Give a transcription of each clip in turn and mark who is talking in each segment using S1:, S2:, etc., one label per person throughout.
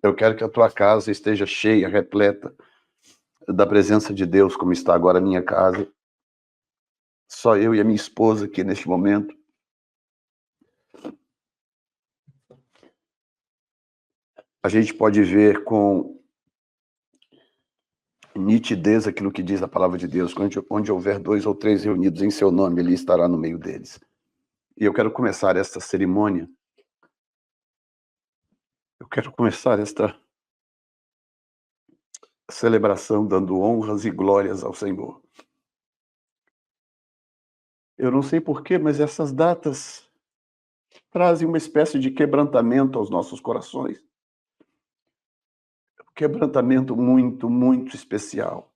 S1: Eu quero que a tua casa esteja cheia, repleta da presença de Deus, como está agora a minha casa. Só eu e a minha esposa aqui neste momento. A gente pode ver com nitidez aquilo que diz a palavra de Deus. Onde houver 2 ou 3 reunidos em seu nome, ele estará no meio deles. E eu quero começar esta cerimônia. Eu quero começar esta celebração dando honras e glórias ao Senhor. Eu não sei porquê, mas essas datas trazem uma espécie de quebrantamento aos nossos corações. Um quebrantamento muito, muito especial.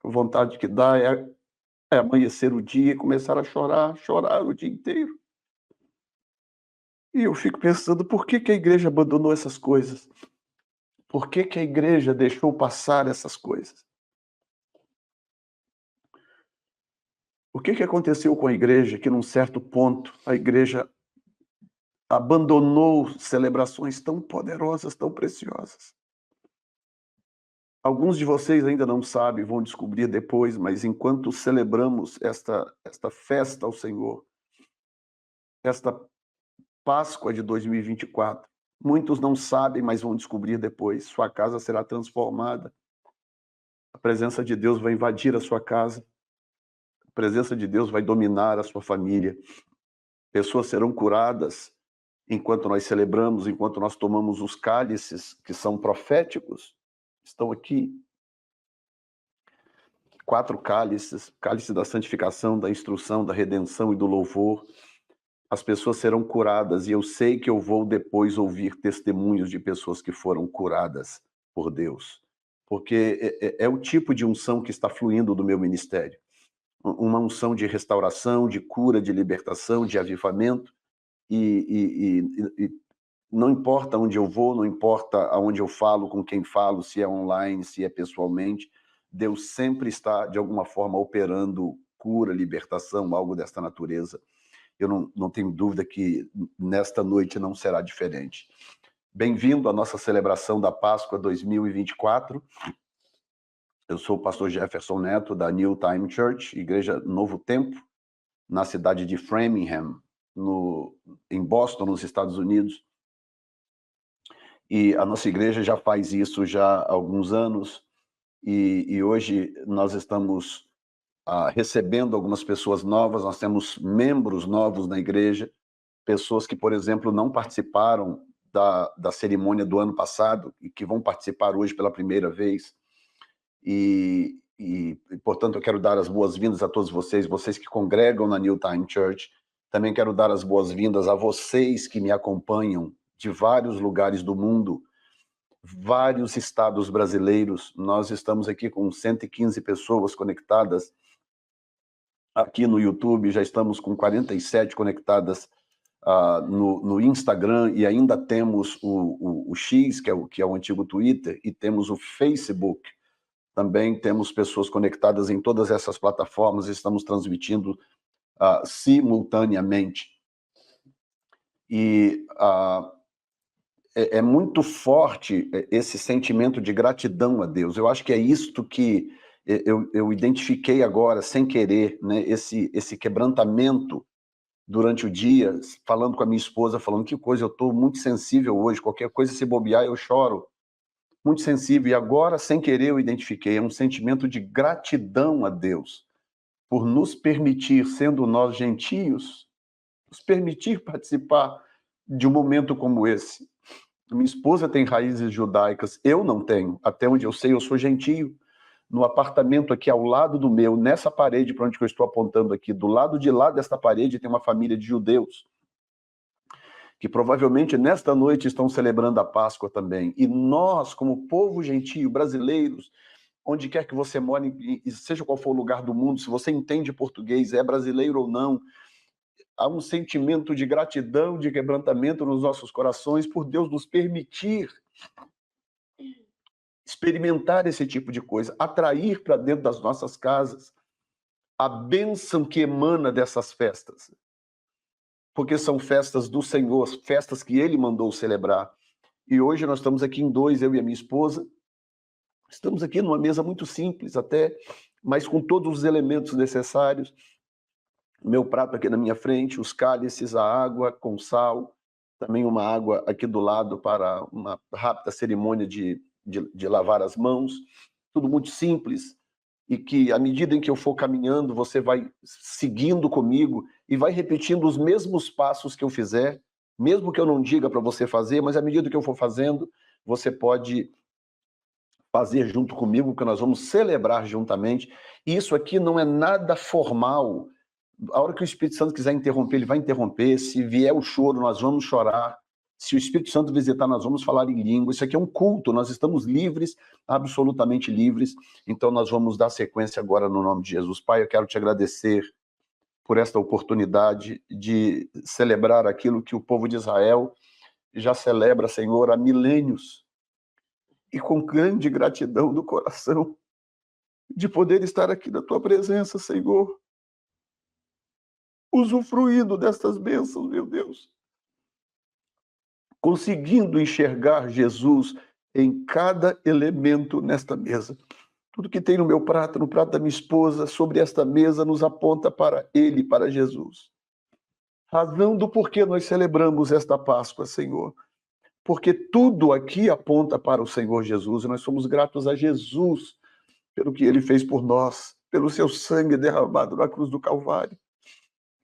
S1: A vontade que dá é amanhecer o dia e começar a chorar o dia inteiro. E eu fico pensando, por que a igreja abandonou essas coisas? Por que a igreja deixou passar essas coisas? O que aconteceu com a igreja que, num certo ponto, a igreja abandonou celebrações tão poderosas, tão preciosas? Alguns de vocês ainda não sabem, vão descobrir depois, mas enquanto celebramos esta festa ao Senhor, esta Páscoa de 2024, muitos não sabem, mas vão descobrir depois, sua casa será transformada. A presença de Deus vai invadir a sua casa. A presença de Deus vai dominar a sua família. Pessoas serão curadas enquanto nós celebramos, enquanto nós tomamos os cálices que são proféticos. Estão aqui 4 cálices: cálice da santificação, da instrução, da redenção e do louvor. As pessoas serão curadas, e eu sei que eu vou depois ouvir testemunhos de pessoas que foram curadas por Deus, porque é o tipo de unção que está fluindo do meu ministério. Uma unção de restauração, de cura, de libertação, de avivamento, e não importa onde eu vou, não importa aonde eu falo, com quem falo, se é online, se é pessoalmente, Deus sempre está, de alguma forma, operando cura, libertação, algo desta natureza. Eu não tenho dúvida que nesta noite não será diferente. Bem-vindo à nossa celebração da Páscoa 2024. Eu sou o pastor Jefferson Neto, da New Time Church, Igreja Novo Tempo, na cidade de Framingham, em Boston, nos Estados Unidos. E a nossa igreja já faz isso já há alguns anos, e hoje nós estamos recebendo algumas pessoas novas. Nós temos membros novos na igreja, pessoas que, por exemplo, não participaram da cerimônia do ano passado e que vão participar hoje pela primeira vez. E, portanto, eu quero dar as boas-vindas a todos vocês que congregam na New Time Church. Também quero dar as boas-vindas a vocês que me acompanham de vários lugares do mundo, vários estados brasileiros. Nós estamos aqui com 115 pessoas conectadas aqui no YouTube, já estamos com 47 conectadas no Instagram, e ainda temos o X, que é o antigo Twitter, e temos o Facebook. Também temos pessoas conectadas em todas essas plataformas, estamos transmitindo simultaneamente. E é muito forte esse sentimento de gratidão a Deus. Eu acho que é isto que eu identifiquei agora, sem querer, né? Esse quebrantamento durante o dia, falando com a minha esposa, falando: que coisa, eu estou muito sensível hoje, qualquer coisa, se bobear, eu choro. Muito sensível. E agora, sem querer, eu identifiquei, é um sentimento de gratidão a Deus por nos permitir, sendo nós gentios, nos permitir participar de um momento como esse. Minha esposa tem raízes judaicas, eu não tenho. Até onde eu sei, eu sou gentio. No apartamento aqui ao lado do meu, nessa parede para onde eu estou apontando aqui, do lado de lá desta parede, tem uma família de judeus que provavelmente nesta noite estão celebrando a Páscoa também. E nós, como povo gentio, brasileiros, onde quer que você more, seja qual for o lugar do mundo, se você entende português, é brasileiro ou não, há um sentimento de gratidão, de quebrantamento nos nossos corações por Deus nos permitir experimentar esse tipo de coisa, atrair para dentro das nossas casas a bênção que emana dessas festas. Porque são festas do Senhor, festas que Ele mandou celebrar. E hoje nós estamos aqui em dois, eu e a minha esposa. Estamos aqui numa mesa muito simples até, mas com todos os elementos necessários. Meu prato aqui na minha frente, os cálices, a água com sal, também uma água aqui do lado para uma rápida cerimônia de lavar as mãos. Tudo muito simples, e que à medida em que eu for caminhando, você vai seguindo comigo e vai repetindo os mesmos passos que eu fizer, mesmo que eu não diga para você fazer, mas à medida que eu for fazendo, você pode fazer junto comigo, que nós vamos celebrar juntamente. E isso aqui não é nada formal. A hora que o Espírito Santo quiser interromper, ele vai interromper. Se vier o choro, nós vamos chorar. Se o Espírito Santo visitar, nós vamos falar em língua. Isso aqui é um culto, nós estamos livres, absolutamente livres. Então nós vamos dar sequência agora no nome de Jesus. Pai, eu quero te agradecer por esta oportunidade de celebrar aquilo que o povo de Israel já celebra, Senhor, há milênios. E com grande gratidão do coração, de poder estar aqui na tua presença, Senhor, usufruindo destas bênçãos, meu Deus, conseguindo enxergar Jesus em cada elemento nesta mesa. Tudo que tem no meu prato, no prato da minha esposa, sobre esta mesa, nos aponta para Ele, para Jesus. Razão do porquê nós celebramos esta Páscoa, Senhor. Porque tudo aqui aponta para o Senhor Jesus, e nós somos gratos a Jesus pelo que Ele fez por nós, pelo seu sangue derramado na cruz do Calvário,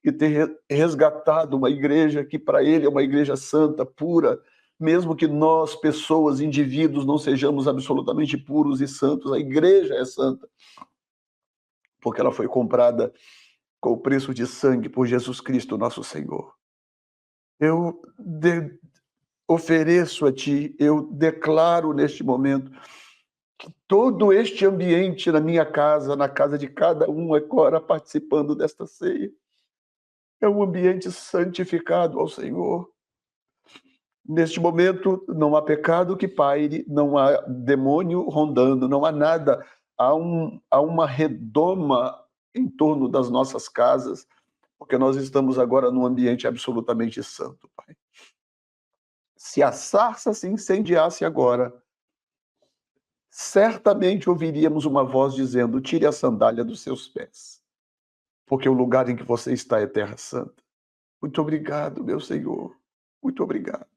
S1: e ter resgatado uma igreja que para Ele é uma igreja santa, pura, mesmo que nós, pessoas, indivíduos, não sejamos absolutamente puros e santos, a igreja é santa, porque ela foi comprada com o preço de sangue por Jesus Cristo, nosso Senhor. Eu ofereço a Ti, eu declaro neste momento que todo este ambiente na minha casa, na casa de cada um agora participando desta ceia, é um ambiente santificado ao Senhor. Neste momento não há pecado que paire, não há demônio rondando, não há nada. Há uma redoma em torno das nossas casas, porque nós estamos agora num ambiente absolutamente santo, Pai. Se a sarça se incendiasse agora, certamente ouviríamos uma voz dizendo: tire a sandália dos seus pés, porque o lugar em que você está é terra santa. Muito obrigado, meu Senhor. Muito obrigado.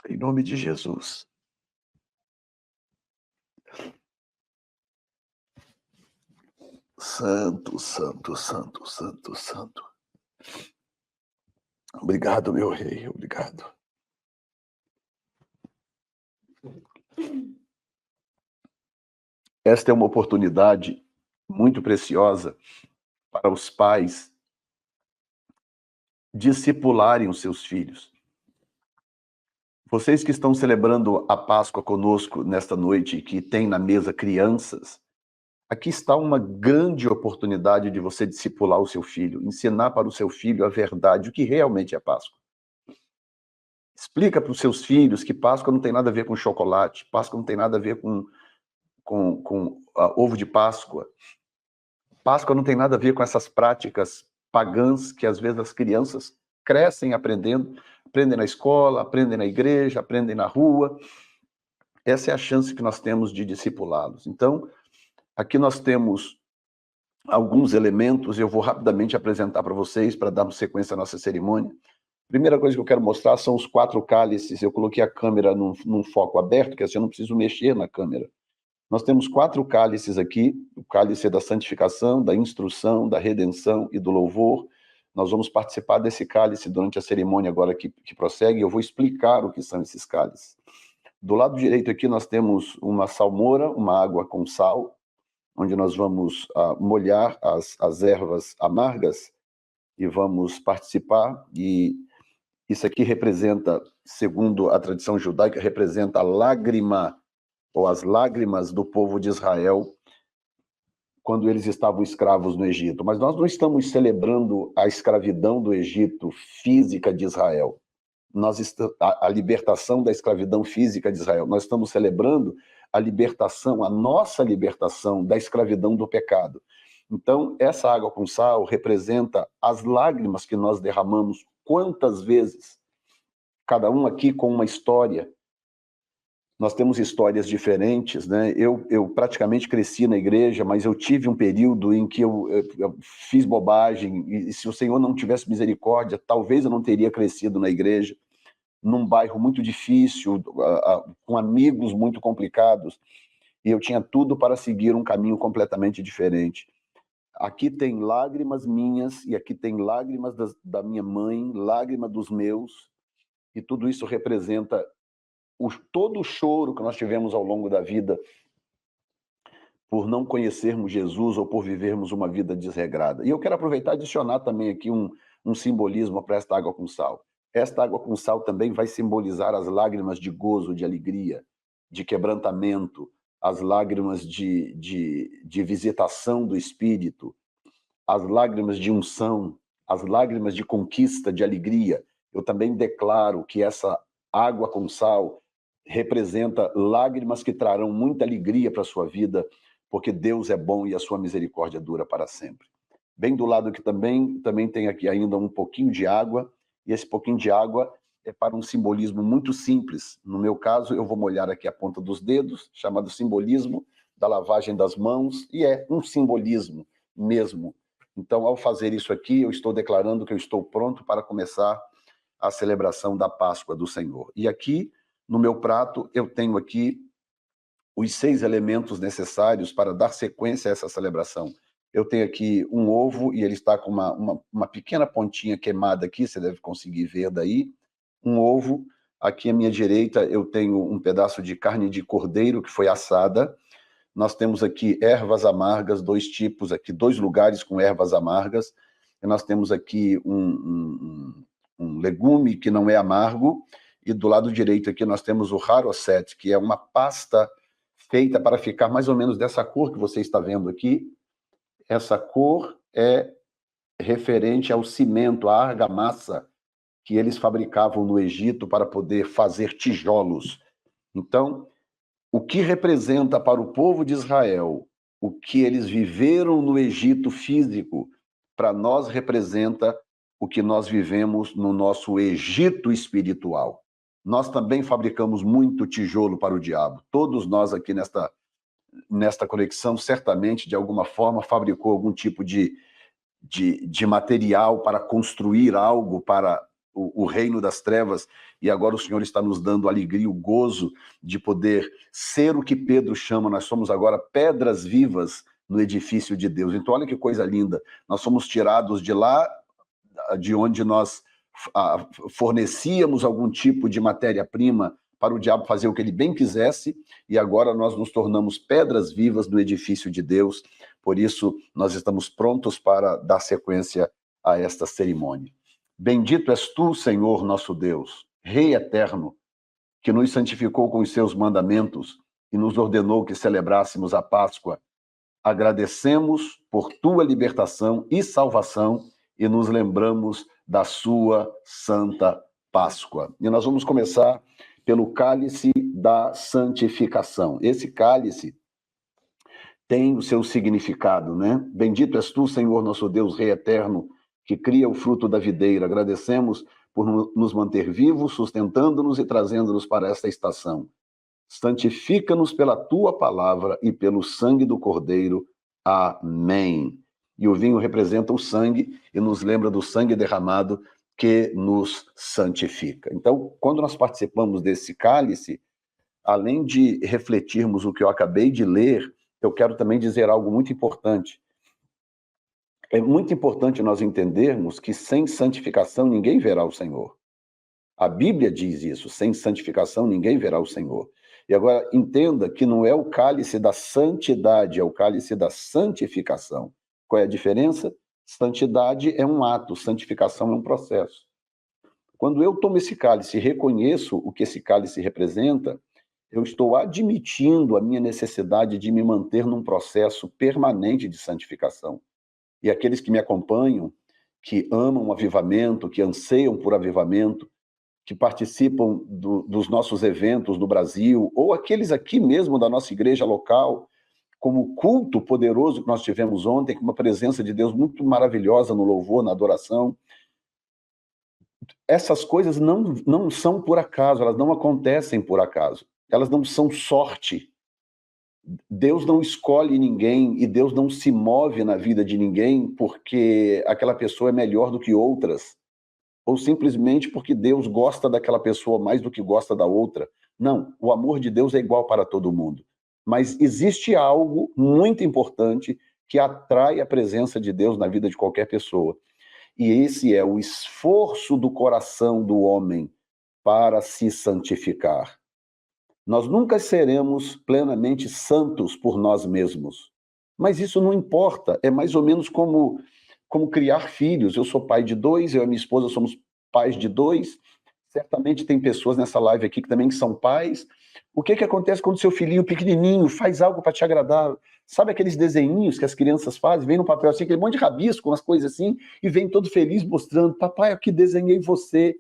S1: Em nome de Jesus. Santo, santo, santo, santo, santo. Obrigado, meu rei. Obrigado. Esta é uma oportunidade muito preciosa para os pais discipularem os seus filhos. Vocês que estão celebrando a Páscoa conosco nesta noite, que tem na mesa crianças, aqui está uma grande oportunidade de você discipular o seu filho, ensinar para o seu filho a verdade, o que realmente é Páscoa. Explica para os seus filhos que Páscoa não tem nada a ver com chocolate, Páscoa não tem nada a ver com ovo de Páscoa. Páscoa não tem nada a ver com essas práticas pagãs que às vezes as crianças crescem aprendendo, aprendem na escola, aprendem na igreja, aprendem na rua. Essa é a chance que nós temos de discipulá-los. Então, aqui nós temos alguns elementos, eu vou rapidamente apresentar para vocês, para darmos sequência à nossa cerimônia. Primeira coisa que eu quero mostrar são os 4 cálices. Eu coloquei a câmera num foco aberto, que assim eu não preciso mexer na câmera. Nós temos 4 cálices aqui, o cálice da santificação, da instrução, da redenção e do louvor. Nós vamos participar desse cálice durante a cerimônia agora que prossegue, eu vou explicar o que são esses cálices. Do lado direito aqui nós temos uma salmoura, uma água com sal, onde nós vamos molhar as ervas amargas e vamos participar. E isso aqui representa, segundo a tradição judaica, representa a lágrima ou as lágrimas do povo de Israel quando eles estavam escravos no Egito. Mas nós não estamos celebrando a escravidão do Egito física de Israel. A libertação da escravidão física de Israel. Nós estamos celebrando a libertação, a nossa libertação da escravidão do pecado. Então, essa água com sal representa as lágrimas que nós derramamos quantas vezes cada um aqui com uma história. Nós temos histórias diferentes, né? Eu praticamente cresci na igreja, mas eu tive um período em que eu fiz bobagem, e se o Senhor não tivesse misericórdia, talvez eu não teria crescido na igreja, num bairro muito difícil, com amigos muito complicados, e eu tinha tudo para seguir um caminho completamente diferente. Aqui tem lágrimas minhas, e aqui tem lágrimas da minha mãe, lágrima dos meus, e tudo isso representa todo o choro que nós tivemos ao longo da vida por não conhecermos Jesus ou por vivermos uma vida desregrada. E eu quero aproveitar e adicionar também aqui um simbolismo para esta água com sal. Esta água com sal também vai simbolizar as lágrimas de gozo, de alegria, de quebrantamento, as lágrimas de visitação do Espírito, as lágrimas de unção, as lágrimas de conquista, de alegria. Eu também declaro que essa água com sal representa lágrimas que trarão muita alegria para a sua vida, porque Deus é bom e a sua misericórdia dura para sempre. Bem do lado que também tem aqui ainda um pouquinho de água, e esse pouquinho de água é para um simbolismo muito simples. No meu caso, eu vou molhar aqui a ponta dos dedos, chamado simbolismo da lavagem das mãos, e é um simbolismo mesmo. Então, ao fazer isso aqui, eu estou declarando que eu estou pronto para começar a celebração da Páscoa do Senhor. E aqui, no meu prato, eu tenho aqui os 6 elementos necessários para dar sequência a essa celebração. Eu tenho aqui um ovo, e ele está com uma pequena pontinha queimada aqui, você deve conseguir ver daí. Um ovo. Aqui à minha direita eu tenho um pedaço de carne de cordeiro que foi assada. Nós temos aqui ervas amargas, 2 tipos aqui, 2 lugares com ervas amargas. E nós temos aqui um legume que não é amargo, e do lado direito aqui nós temos o haroset, que é uma pasta feita para ficar mais ou menos dessa cor que você está vendo aqui. Essa cor é referente ao cimento, à argamassa que eles fabricavam no Egito para poder fazer tijolos. Então, o que representa para o povo de Israel o que eles viveram no Egito físico, para nós representa o que nós vivemos no nosso Egito espiritual. Nós também fabricamos muito tijolo para o diabo. Todos nós aqui nesta conexão, certamente, de alguma forma, fabricou algum tipo de material para construir algo para o reino das trevas, e agora o Senhor está nos dando a alegria, o gozo de poder ser o que Pedro chama, nós somos agora pedras vivas no edifício de Deus. Então, olha que coisa linda, nós somos tirados de lá, de onde nós fornecíamos algum tipo de matéria-prima para o diabo fazer o que ele bem quisesse, e agora nós nos tornamos pedras vivas no edifício de Deus. Por isso, nós estamos prontos para dar sequência a esta cerimônia. Bendito és tu, Senhor, nosso Deus, Rei eterno, que nos santificou com os seus mandamentos e nos ordenou que celebrássemos a Páscoa. Agradecemos por tua libertação e salvação e nos lembramos da sua santa Páscoa. E nós vamos começar pelo cálice da santificação. Esse cálice tem o seu significado, né? Bendito és tu, Senhor, nosso Deus, Rei eterno, que cria o fruto da videira. Agradecemos por nos manter vivos, sustentando-nos e trazendo-nos para esta estação. Santifica-nos pela tua palavra e pelo sangue do Cordeiro. Amém. E o vinho representa o sangue e nos lembra do sangue derramado que nos santifica. Então, quando nós participamos desse cálice, além de refletirmos o que eu acabei de ler, eu quero também dizer algo muito importante. É muito importante nós entendermos que sem santificação ninguém verá o Senhor. A Bíblia diz isso, sem santificação ninguém verá o Senhor. E agora entenda que não é o cálice da santidade, é o cálice da santificação. Qual é a diferença? Santidade é um ato, santificação é um processo. Quando eu tomo esse cálice e reconheço o que esse cálice representa, eu estou admitindo a minha necessidade de me manter num processo permanente de santificação. E aqueles que me acompanham, que amam o avivamento, que anseiam por avivamento, que participam dos nossos eventos no Brasil, ou aqueles aqui mesmo da nossa igreja local, como o culto poderoso que nós tivemos ontem, com uma presença de Deus muito maravilhosa no louvor, na adoração. essas coisas não são por acaso, elas não acontecem por acaso. Elas não são sorte. Deus não escolhe ninguém e Deus não se move na vida de ninguém porque aquela pessoa é melhor do que outras, ou simplesmente porque Deus gosta daquela pessoa mais do que gosta da outra. Não, o amor de Deus é igual para todo mundo. Mas existe algo muito importante que atrai a presença de Deus na vida de qualquer pessoa. E esse é o esforço do coração do homem para se santificar. Nós nunca seremos plenamente santos por nós mesmos. Mas isso não importa, é mais ou menos como criar filhos. Eu sou pai de 2, eu e minha esposa somos pais de 2. Certamente tem pessoas nessa live aqui que também são pais. O que acontece quando seu filhinho pequenininho faz algo para te agradar? Sabe aqueles desenhinhos que as crianças fazem? Vem no papel assim, aquele monte de rabisco, umas coisas assim, e vem todo feliz mostrando, papai, aqui desenhei você.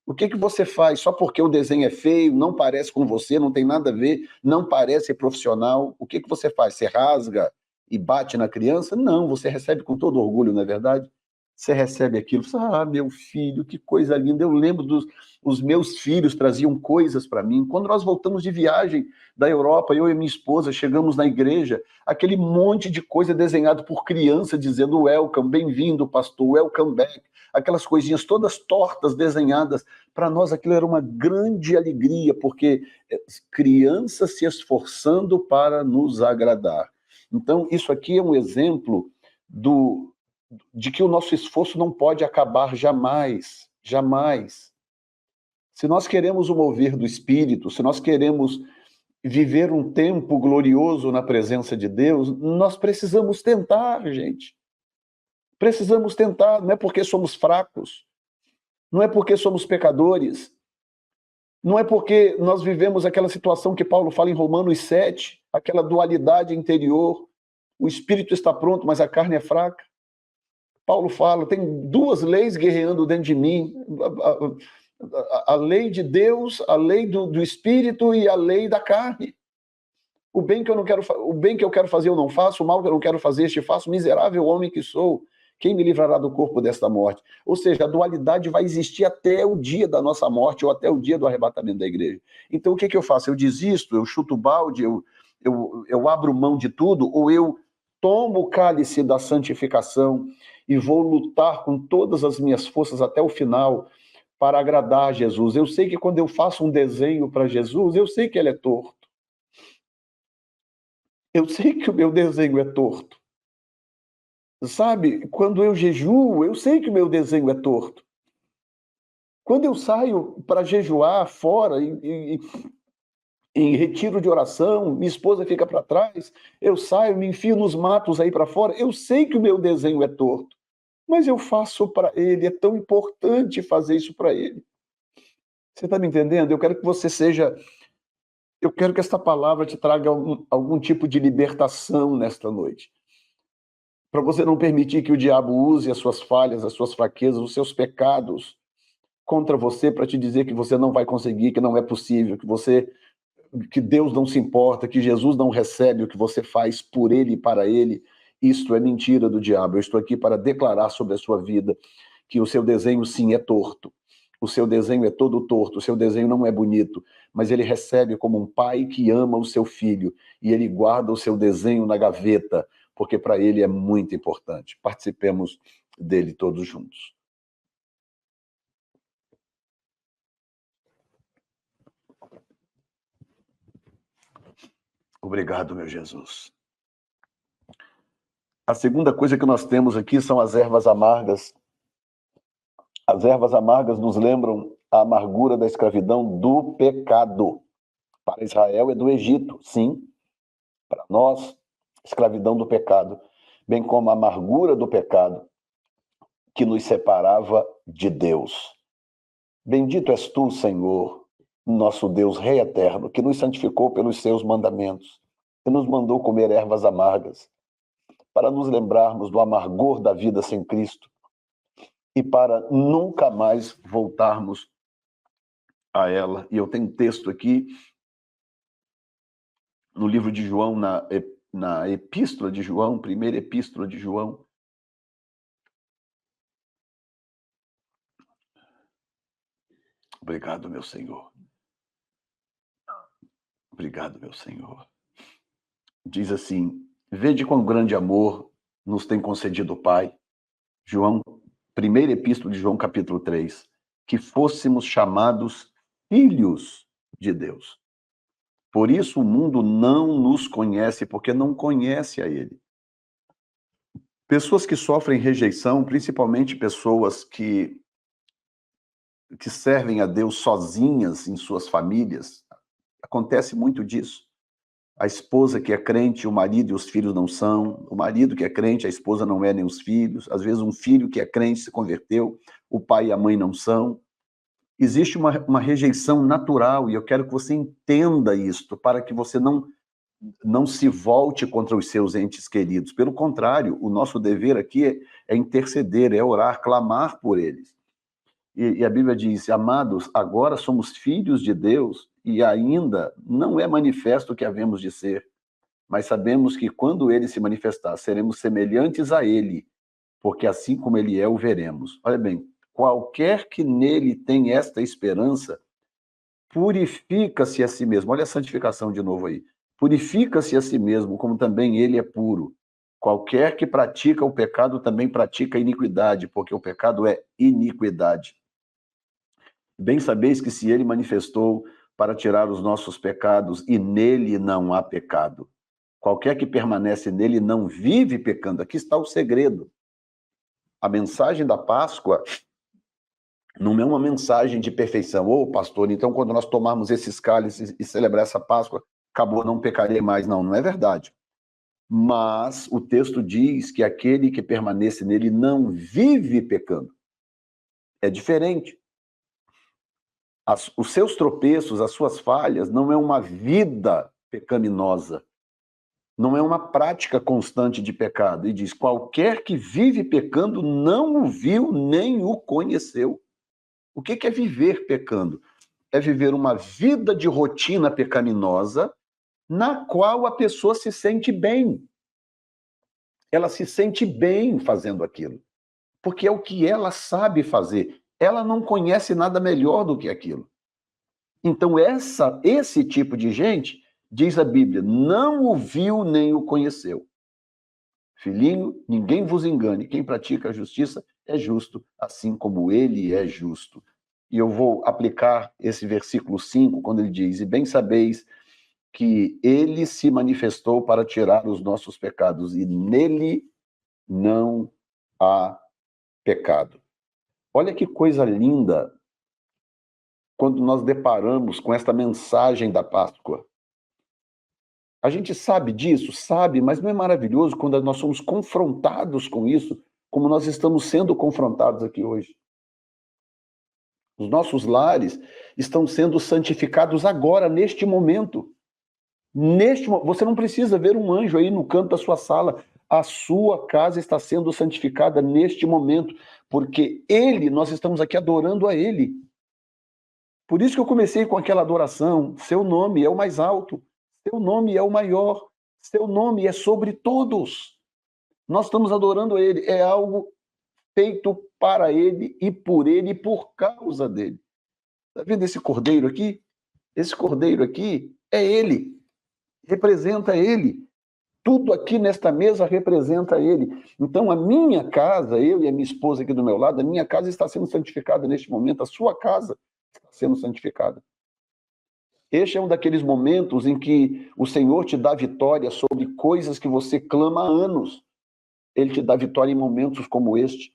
S1: O que você faz só porque o desenho é feio, não parece com você, não tem nada a ver, não parece profissional? O que você faz? Você rasga e bate na criança? Não, você recebe com todo orgulho, não é verdade? Você recebe aquilo, você fala, ah, meu filho, que coisa linda. Eu lembro os meus filhos traziam coisas para mim. Quando nós voltamos de viagem da Europa, eu e minha esposa chegamos na igreja, aquele monte de coisa desenhado por criança dizendo welcome, bem-vindo, pastor, welcome back. Aquelas coisinhas todas tortas desenhadas. Para nós aquilo era uma grande alegria, porque crianças se esforçando para nos agradar. Então, isso aqui é um exemplo de que o nosso esforço não pode acabar jamais, jamais. Se nós queremos o mover do Espírito, se nós queremos viver um tempo glorioso na presença de Deus, nós precisamos tentar, gente. Precisamos tentar, não é porque somos fracos, não é porque somos pecadores, não é porque nós vivemos aquela situação que Paulo fala em Romanos 7, aquela dualidade interior, o espírito está pronto, mas a carne é fraca. Paulo fala, tem duas leis guerreando dentro de mim, a lei de Deus, a lei do espírito e a lei da carne. O bem que eu quero fazer eu não faço, o mal que eu não quero fazer este faço, miserável homem que sou. Quem me livrará do corpo desta morte? Ou seja, a dualidade vai existir até o dia da nossa morte ou até o dia do arrebatamento da igreja. Então, o que eu faço? Eu desisto, eu chuto o balde, eu abro mão de tudo, ou eu tomo o cálice da santificação e vou lutar com todas as minhas forças até o final para agradar a Jesus. Eu sei que quando eu faço um desenho para Jesus, eu sei que ele é torto. Eu sei que o meu desenho é torto. Sabe, quando eu jejuo, eu sei que o meu desenho é torto. Quando eu saio para jejuar fora, em retiro de oração, minha esposa fica para trás, eu saio, me enfio nos matos aí para fora, eu sei que o meu desenho é torto, mas eu faço para ele, é tão importante fazer isso para ele. Você está me entendendo? Eu quero que você seja... Eu quero que esta palavra te traga algum tipo de libertação nesta noite. Para você não permitir que o diabo use as suas falhas, as suas fraquezas, os seus pecados contra você para te dizer que você não vai conseguir, que não é possível, que Deus não se importa, que Jesus não recebe o que você faz por ele e para ele. Isto é mentira do diabo. Eu estou aqui para declarar sobre a sua vida que o seu desenho sim é torto. O seu desenho é todo torto, o seu desenho não é bonito, mas ele recebe como um pai que ama o seu filho e ele guarda o seu desenho na gaveta, porque para ele é muito importante. Participemos dele todos juntos. Obrigado, meu Jesus. A segunda coisa que nós temos aqui são as ervas amargas. As ervas amargas nos lembram a amargura da escravidão do pecado. Para Israel é do Egito, sim. Para nós, escravidão do pecado, bem como a amargura do pecado que nos separava de Deus. Bendito és tu, Senhor, nosso Deus, Rei eterno, que nos santificou pelos seus mandamentos, que nos mandou comer ervas amargas, para nos lembrarmos do amargor da vida sem Cristo e para nunca mais voltarmos a ela. E eu tenho um texto aqui no livro de João, na epístola de João, primeira epístola de João, Obrigado, meu Senhor. Obrigado, meu Senhor. Diz assim: vede quão grande amor nos tem concedido o Pai. João, primeira epístola de João, capítulo 3, que fôssemos chamados filhos de Deus. Por isso o mundo não nos conhece, porque não conhece a Ele. Pessoas que sofrem rejeição, principalmente pessoas que servem a Deus sozinhas em suas famílias, acontece muito disso. A esposa que é crente, o marido e os filhos não são. O marido que é crente, a esposa não é nem os filhos. Às vezes um filho que é crente se converteu, o pai e a mãe não são. Existe uma rejeição natural, e eu quero que você entenda isto, para que você não se volte contra os seus entes queridos. Pelo contrário, o nosso dever aqui é interceder, é orar, clamar por eles. E a Bíblia diz: amados, agora somos filhos de Deus e ainda não é manifesto o que havemos de ser, mas sabemos que quando ele se manifestar, seremos semelhantes a ele, porque assim como ele é, o veremos. Olha bem, qualquer que nele tem esta esperança, purifica-se a si mesmo. Olha a santificação de novo aí. Purifica-se a si mesmo, como também ele é puro. Qualquer que pratica o pecado também pratica a iniquidade, porque o pecado é iniquidade. Bem sabeis que se ele manifestou para tirar os nossos pecados, e nele não há pecado. Qualquer que permanece nele não vive pecando. Aqui está o segredo. A mensagem da Páscoa não é uma mensagem de perfeição. Ô, pastor, então quando nós tomarmos esses cálices e celebrar essa Páscoa, acabou, não pecarei mais. Não, não é verdade. Mas o texto diz que aquele que permanece nele não vive pecando. É diferente. Os seus tropeços, as suas falhas, não é uma vida pecaminosa, não é uma prática constante de pecado. E diz: qualquer que vive pecando não o viu nem o conheceu. O que é viver pecando? É viver uma vida de rotina pecaminosa na qual a pessoa se sente bem. Ela se sente bem fazendo aquilo, porque é o que ela sabe fazer. Ela não conhece nada melhor do que aquilo. Então, esse tipo de gente, diz a Bíblia, não o viu nem o conheceu. Filhinho, ninguém vos engane. Quem pratica a justiça é justo, assim como ele é justo. E eu vou aplicar esse versículo 5, quando ele diz: e bem sabeis que ele se manifestou para tirar os nossos pecados, e nele não há pecado. Olha que coisa linda quando nós deparamos com esta mensagem da Páscoa. A gente sabe disso? Sabe, mas não é maravilhoso quando nós somos confrontados com isso, como nós estamos sendo confrontados aqui hoje? Os nossos lares estão sendo santificados agora, neste momento. Você não precisa ver um anjo aí no canto da sua sala. A sua casa está sendo santificada neste momento, porque nós estamos aqui adorando a Ele. Por isso que eu comecei com aquela adoração. Seu nome é o mais alto, seu nome é o maior, seu nome é sobre todos. Nós estamos adorando a Ele, é algo feito para Ele e por causa dEle. Está vendo esse cordeiro aqui? Esse cordeiro aqui é Ele, representa Ele. Tudo aqui nesta mesa representa Ele. Então a minha casa, eu e a minha esposa aqui do meu lado, a minha casa está sendo santificada neste momento, a sua casa está sendo santificada. Este é um daqueles momentos em que o Senhor te dá vitória sobre coisas que você clama há anos. Ele te dá vitória em momentos como este.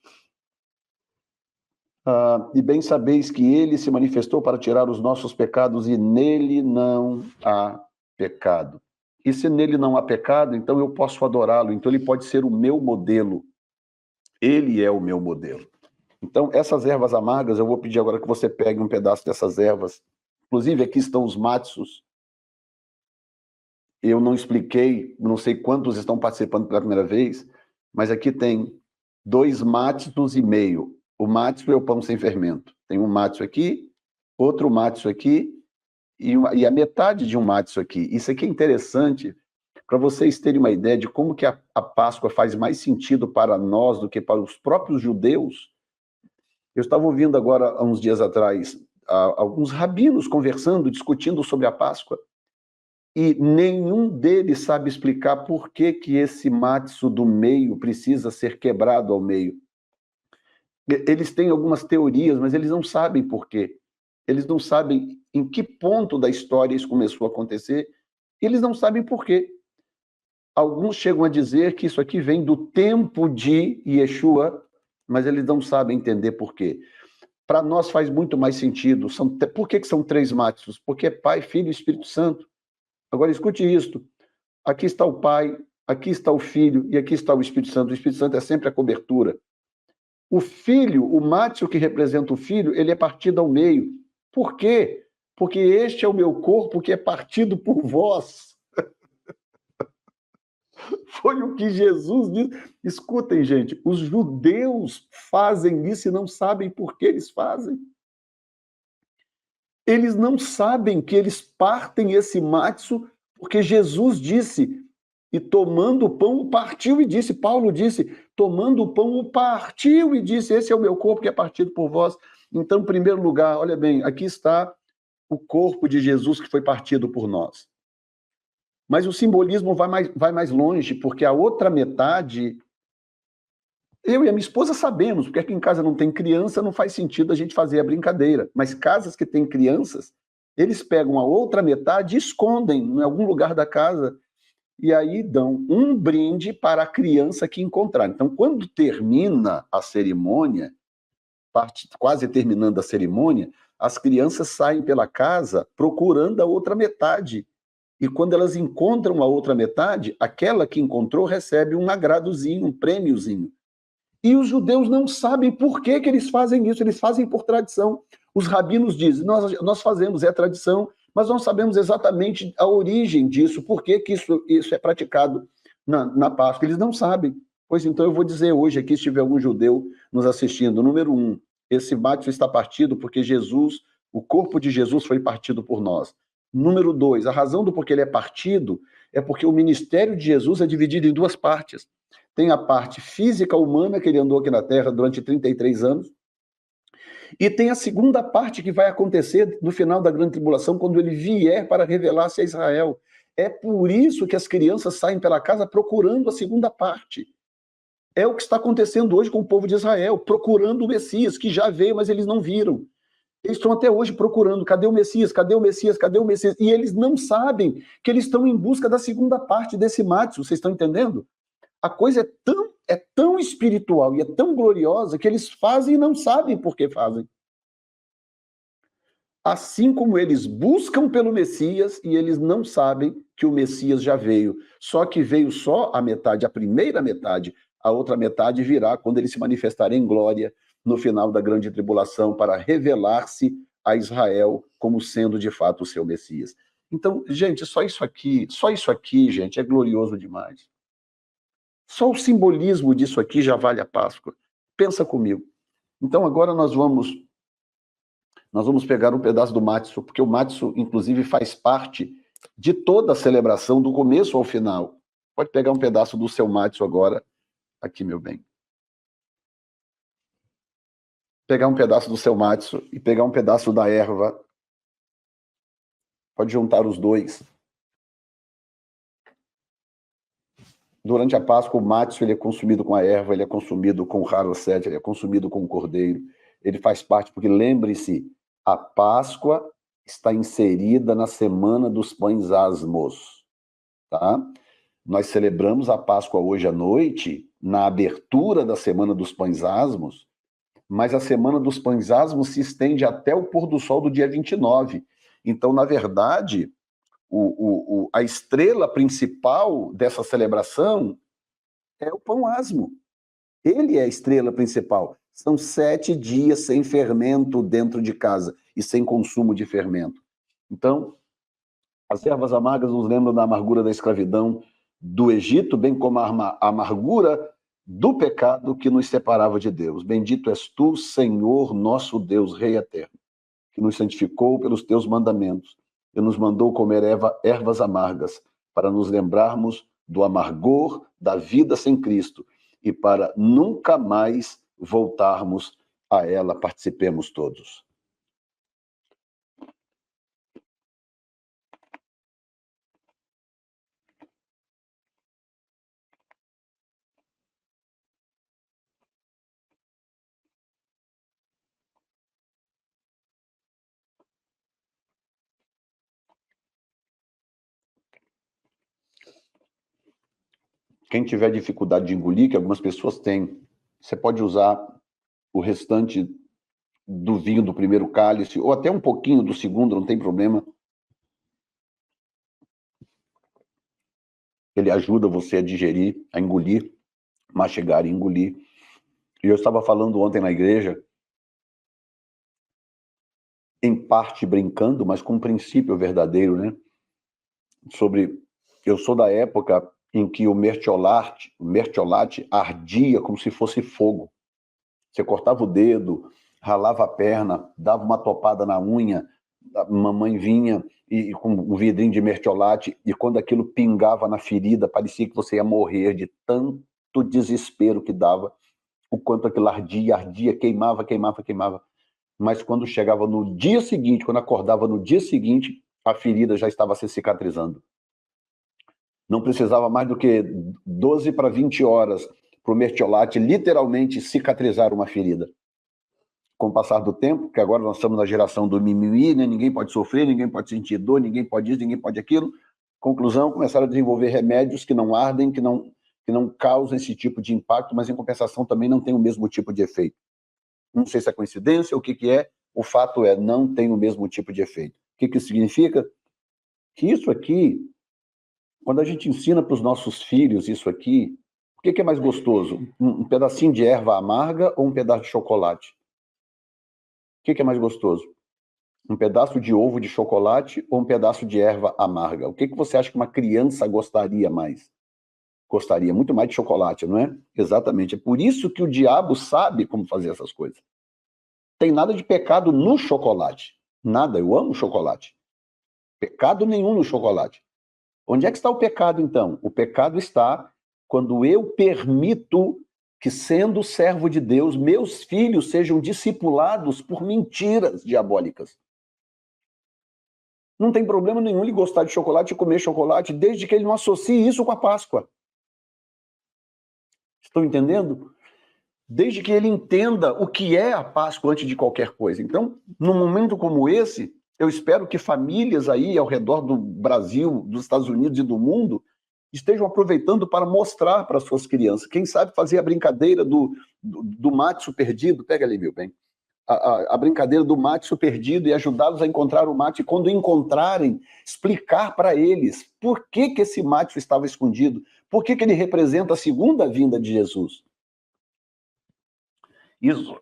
S1: E bem sabeis que ele se manifestou para tirar os nossos pecados e nele não há pecado. E se nele não há pecado, então eu posso adorá-lo. Então ele pode ser o meu modelo. Ele é o meu modelo. Então essas ervas amargas, eu vou pedir agora que você pegue um pedaço dessas ervas. Inclusive aqui estão os matsos. Eu não expliquei, não sei quantos estão participando pela primeira vez, mas aqui tem 2 matsos e meio. O matzo é o pão sem fermento. Tem um matzo aqui, outro matzo aqui e a metade de um matzo aqui. Isso aqui é interessante para vocês terem uma ideia de como que a Páscoa faz mais sentido para nós do que para os próprios judeus. Eu estava ouvindo agora, há uns dias atrás, alguns rabinos conversando, discutindo sobre a Páscoa, e nenhum deles sabe explicar por que que esse matzo do meio precisa ser quebrado ao meio. Eles têm algumas teorias, mas eles não sabem por quê. Eles não sabem em que ponto da história isso começou a acontecer, e eles não sabem por quê. Alguns chegam a dizer que isso aqui vem do tempo de Yeshua, mas eles não sabem entender por quê. Para nós faz muito mais sentido. Por que são 3 matzos? Porque é Pai, Filho e Espírito Santo. Agora escute isto. Aqui está o Pai, aqui está o Filho e aqui está o Espírito Santo. O Espírito Santo é sempre a cobertura. O Filho, o matzo que representa o Filho, ele é partido ao meio. Por quê? Porque este é o meu corpo que é partido por vós. Foi o que Jesus disse. Escutem, gente, os judeus fazem isso e não sabem por que eles fazem. Eles não sabem que eles partem esse matzo porque Jesus disse, e tomando o pão, o partiu e disse, Paulo disse, tomando o pão, o partiu e disse, esse é o meu corpo que é partido por vós. Então, em primeiro lugar, olha bem, aqui está o corpo de Jesus que foi partido por nós. Mas o simbolismo vai mais longe, porque a outra metade, eu e a minha esposa sabemos, porque aqui em casa não tem criança, não faz sentido a gente fazer a brincadeira. Mas casas que têm crianças, eles pegam a outra metade e escondem em algum lugar da casa, e aí dão um brinde para a criança que encontrar. Então, quando termina a cerimônia, quase terminando a cerimônia, as crianças saem pela casa procurando a outra metade. E quando elas encontram a outra metade, aquela que encontrou recebe um agradozinho, um prêmiozinho. E os judeus não sabem por que eles fazem isso, eles fazem por tradição. Os rabinos dizem, nós fazemos, é tradição, mas não sabemos exatamente a origem disso, por que isso é praticado na Páscoa. Eles não sabem. Pois então eu vou dizer hoje aqui, se tiver algum judeu nos assistindo, número 1, esse matzo está partido porque Jesus, o corpo de Jesus foi partido por nós. Número 2, a razão do porquê ele é partido é porque o ministério de Jesus é dividido em 2 partes. Tem a parte física humana, que ele andou aqui na Terra durante 33 anos, e tem a segunda parte que vai acontecer no final da grande tribulação, quando ele vier para revelar-se a Israel. É por isso que as crianças saem pela casa procurando a segunda parte. É o que está acontecendo hoje com o povo de Israel, procurando o Messias, que já veio, mas eles não viram. Eles estão até hoje procurando, cadê o Messias, cadê o Messias, cadê o Messias? E eles não sabem que eles estão em busca da segunda parte desse matzo, vocês estão entendendo? A coisa é tão espiritual e é tão gloriosa que eles fazem e não sabem por que fazem. Assim como eles buscam pelo Messias e eles não sabem que o Messias já veio. Só que veio só a metade, a primeira metade. A outra metade virá quando ele se manifestar em glória no final da grande tribulação para revelar-se a Israel como sendo de fato o seu Messias. Então, gente, só isso aqui, gente, é glorioso demais. Só o simbolismo disso aqui já vale a Páscoa. Pensa comigo. Então agora nós vamos pegar um pedaço do matzo, porque o matzo, inclusive, faz parte de toda a celebração, do começo ao final. Pode pegar um pedaço do seu matzo agora, aqui, meu bem. Pegar um pedaço do seu matzo e pegar um pedaço da erva. Pode juntar os dois. Durante a Páscoa, o matzo ele é consumido com a erva, ele é consumido com o harosset, ele é consumido com o cordeiro. Ele faz parte, porque lembre-se, a Páscoa está inserida na Semana dos Pães Asmos, tá? Nós celebramos a Páscoa hoje à noite, na abertura da Semana dos Pães Asmos, mas a Semana dos Pães Asmos se estende até o pôr do sol do dia 29. Então, na verdade, a estrela principal dessa celebração é o pão asmo. Ele é a estrela principal. São 7 dias sem fermento dentro de casa e sem consumo de fermento. Então, as ervas amargas nos lembram da amargura da escravidão do Egito, bem como a amargura do pecado que nos separava de Deus. Bendito és tu, Senhor, nosso Deus, Rei eterno, que nos santificou pelos teus mandamentos e nos mandou comer ervas amargas para nos lembrarmos do amargor da vida sem Cristo e para nunca mais voltarmos a ela. Participemos todos. Quem tiver dificuldade de engolir, que algumas pessoas têm, você pode usar o restante do vinho do primeiro cálice, ou até um pouquinho do segundo, não tem problema. Ele ajuda você a digerir, a engolir, mastigar e engolir. E eu estava falando ontem na igreja, em parte brincando, mas com um princípio verdadeiro, né? Eu sou da época em que o mertiolate ardia como se fosse fogo. Você cortava o dedo, ralava a perna, dava uma topada na unha, a mamãe vinha e com um vidrinho de mertiolate, e quando aquilo pingava na ferida, parecia que você ia morrer de tanto desespero que dava, o quanto aquilo ardia, queimava. Mas quando chegava no dia seguinte, quando acordava no dia seguinte, a ferida já estava se cicatrizando. Não precisava mais do que 12 para 20 horas para o mertiolate literalmente cicatrizar uma ferida. Com o passar do tempo, que agora nós estamos na geração do mimimi, né? Ninguém pode sofrer, ninguém pode sentir dor, ninguém pode isso, ninguém pode aquilo. Conclusão, começaram a desenvolver remédios que não ardem, que não causam esse tipo de impacto, mas em compensação também não tem o mesmo tipo de efeito. Não sei se é coincidência ou o que é, o fato é, não tem o mesmo tipo de efeito. O que isso significa? Que isso aqui, quando a gente ensina para os nossos filhos isso aqui, o que é mais gostoso? Um pedacinho de erva amarga ou um pedaço de chocolate? O que é mais gostoso? Um pedaço de ovo de chocolate ou um pedaço de erva amarga? O que você acha que uma criança gostaria mais? Gostaria muito mais de chocolate, não é? Exatamente. É por isso que o diabo sabe como fazer essas coisas. Tem nada de pecado no chocolate. Nada, eu amo chocolate. Pecado nenhum no chocolate. Onde é que está o pecado, então? O pecado está quando eu permito que, sendo servo de Deus, meus filhos sejam discipulados por mentiras diabólicas. Não tem problema nenhum ele gostar de chocolate e comer chocolate, desde que ele não associe isso com a Páscoa. Estão entendendo? Desde que ele entenda o que é a Páscoa antes de qualquer coisa. Então, num momento como esse, eu espero que famílias aí ao redor do Brasil, dos Estados Unidos e do mundo estejam aproveitando para mostrar para as suas crianças. Quem sabe fazer a brincadeira do Matzo perdido, pega ali, meu bem, a brincadeira do Matzo perdido e ajudá-los a encontrar o Matzo, e quando encontrarem, explicar para eles por que esse Matzo estava escondido, por que ele representa a segunda vinda de Jesus. Isso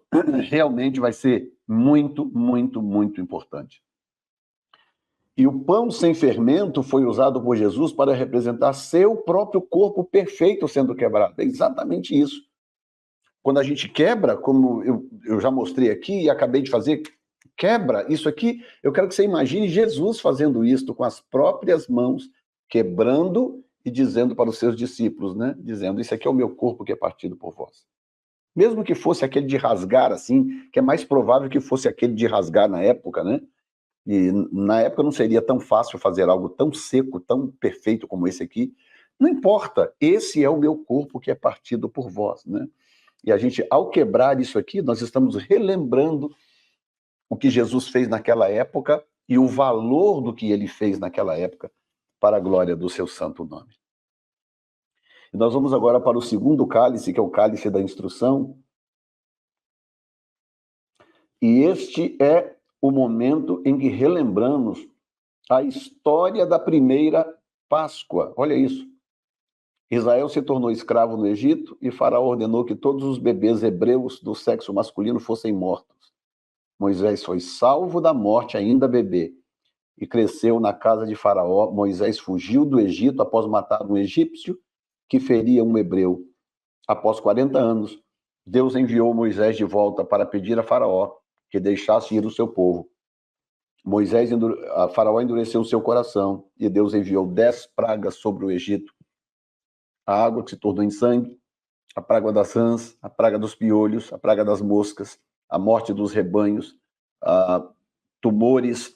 S1: realmente vai ser muito, muito, muito importante. E o pão sem fermento foi usado por Jesus para representar seu próprio corpo perfeito sendo quebrado. É exatamente isso. Quando a gente quebra, como eu já mostrei aqui e acabei de fazer, quebra isso aqui, eu quero que você imagine Jesus fazendo isso com as próprias mãos, quebrando e dizendo para os seus discípulos, né? Dizendo, isso aqui é o meu corpo que é partido por vós. Mesmo que fosse aquele de rasgar, assim, que é mais provável que fosse aquele de rasgar na época, né? E na época não seria tão fácil fazer algo tão seco, tão perfeito como esse aqui. Não importa, esse é o meu corpo que é partido por vós, né? E a gente, ao quebrar isso aqui, nós estamos relembrando o que Jesus fez naquela época e o valor do que ele fez naquela época para a glória do seu santo nome. E nós vamos agora para o segundo cálice, que é o cálice da instrução. E este é o momento em que relembramos a história da primeira Páscoa. Olha isso. Israel se tornou escravo no Egito e Faraó ordenou que todos os bebês hebreus do sexo masculino fossem mortos. Moisés foi salvo da morte ainda bebê e cresceu na casa de Faraó. Moisés fugiu do Egito após matar um egípcio que feria um hebreu. Após 40 anos, Deus enviou Moisés de volta para pedir a Faraó que deixasse ir o seu povo. Faraó endureceu o seu coração e Deus enviou 10 pragas sobre o Egito. A água que se tornou em sangue, a praga das rãs, a praga dos piolhos, a praga das moscas, a morte dos rebanhos, tumores,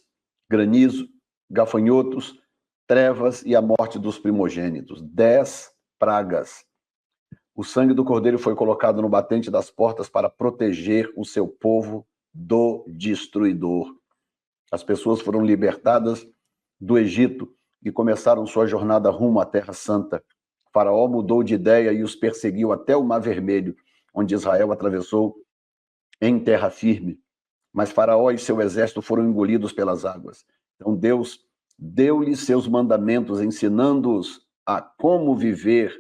S1: granizo, gafanhotos, trevas e a morte dos primogênitos. 10 pragas. O sangue do cordeiro foi colocado no batente das portas para proteger o seu povo do destruidor. As pessoas foram libertadas do Egito e começaram sua jornada rumo à Terra Santa. Faraó mudou de ideia e os perseguiu até o Mar Vermelho, onde Israel atravessou em terra firme. Mas Faraó e seu exército foram engolidos pelas águas. Então Deus deu-lhes seus mandamentos, ensinando-os a como viver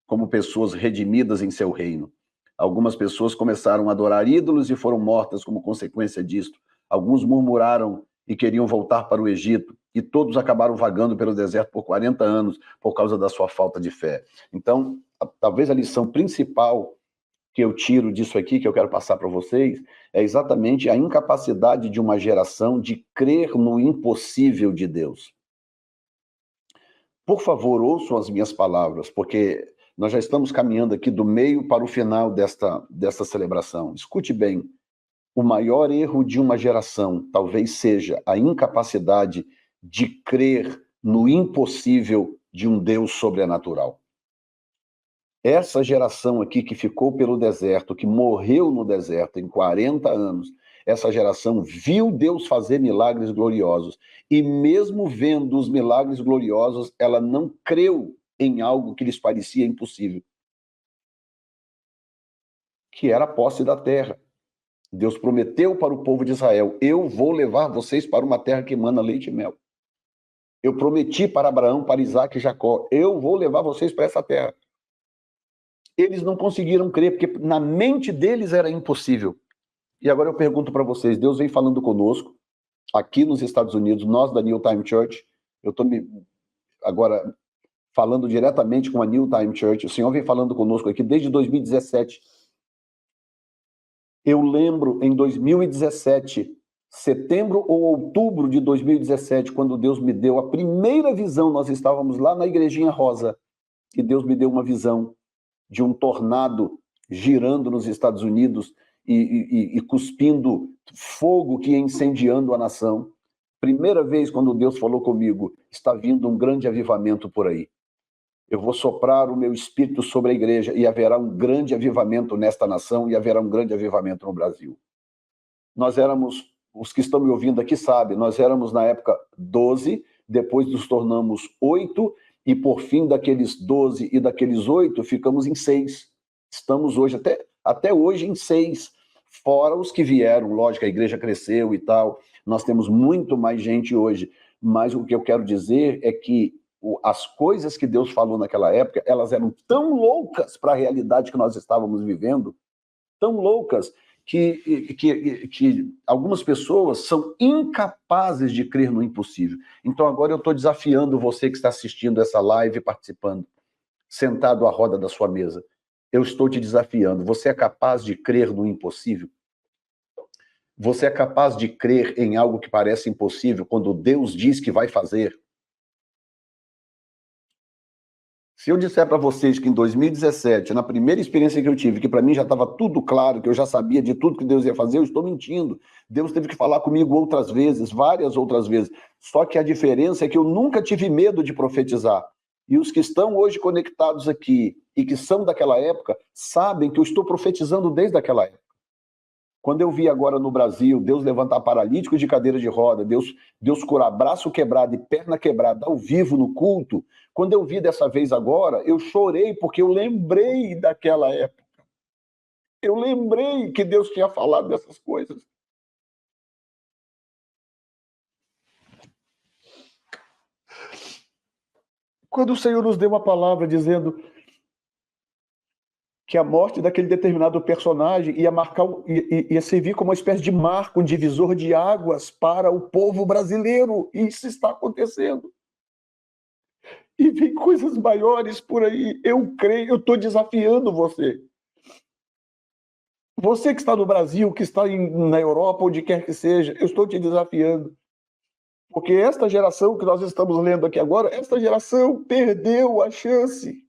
S1: como pessoas redimidas em seu reino. Algumas pessoas começaram a adorar ídolos e foram mortas como consequência disto. Alguns murmuraram e queriam voltar para o Egito, e todos acabaram vagando pelo deserto por 40 anos por causa da sua falta de fé. Então, talvez a lição principal que eu tiro disso aqui, que eu quero passar para vocês, é exatamente a incapacidade de uma geração de crer no impossível de Deus. Por favor, ouçam as minhas palavras, porque nós já estamos caminhando aqui do meio para o final desta celebração. Escute bem, o maior erro de uma geração talvez seja a incapacidade de crer no impossível de um Deus sobrenatural. Essa geração aqui que ficou pelo deserto, que morreu no deserto em 40 anos, essa geração viu Deus fazer milagres gloriosos. E mesmo vendo os milagres gloriosos, ela não creu em algo que lhes parecia impossível, que era a posse da terra. Deus prometeu para o povo de Israel: eu vou levar vocês para uma terra que emana leite e mel. Eu prometi para Abraão, para Isaac e Jacó: eu vou levar vocês para essa terra. Eles não conseguiram crer, porque na mente deles era impossível. E agora eu pergunto para vocês, Deus vem falando conosco, aqui nos Estados Unidos, nós da New Time Church, eu estou agora falando diretamente com a New Time Church, o Senhor vem falando conosco aqui desde 2017. Eu lembro em 2017, setembro ou outubro de 2017, quando Deus me deu a primeira visão, nós estávamos lá na Igrejinha Rosa, e Deus me deu uma visão de um tornado girando nos Estados Unidos e cuspindo fogo que ia incendiando a nação. Primeira vez quando Deus falou comigo, está vindo um grande avivamento por aí. Eu vou soprar o meu espírito sobre a igreja e haverá um grande avivamento nesta nação e haverá um grande avivamento no Brasil. Nós éramos, os que estão me ouvindo aqui sabem, nós éramos na época 12, depois nos tornamos 8, e por fim daqueles 12 e daqueles 8, ficamos em 6. Estamos hoje, até hoje, em 6. Fora os que vieram, lógico, a igreja cresceu e tal, nós temos muito mais gente hoje. Mas o que eu quero dizer é que as coisas que Deus falou naquela época, elas eram tão loucas para a realidade que nós estávamos vivendo, tão loucas, que algumas pessoas são incapazes de crer no impossível. Então agora eu estou desafiando você que está assistindo essa live, participando, sentado à roda da sua mesa. Eu estou te desafiando. Você é capaz de crer no impossível? Você é capaz de crer em algo que parece impossível quando Deus diz que vai fazer? Se eu disser para vocês que em 2017, na primeira experiência que eu tive, que para mim já estava tudo claro, que eu já sabia de tudo que Deus ia fazer, eu estou mentindo. Deus teve que falar comigo outras vezes, várias outras vezes. Só que a diferença é que eu nunca tive medo de profetizar. E os que estão hoje conectados aqui e que são daquela época, sabem que eu estou profetizando desde aquela época. Quando eu vi agora no Brasil, Deus levantar paralíticos de cadeira de roda, Deus curar braço quebrado e perna quebrada ao vivo no culto, quando eu vi dessa vez agora, eu chorei porque eu lembrei daquela época. Eu lembrei que Deus tinha falado dessas coisas. Quando o Senhor nos deu uma palavra dizendo que a morte daquele determinado personagem ia marcar, ia servir como uma espécie de marco, um divisor de águas para o povo brasileiro. E isso está acontecendo. E vem coisas maiores por aí. Eu creio, eu estou desafiando você. Você que está no Brasil, que está na Europa, onde quer que seja, eu estou te desafiando. Porque esta geração que nós estamos lendo aqui agora, esta geração perdeu a chance.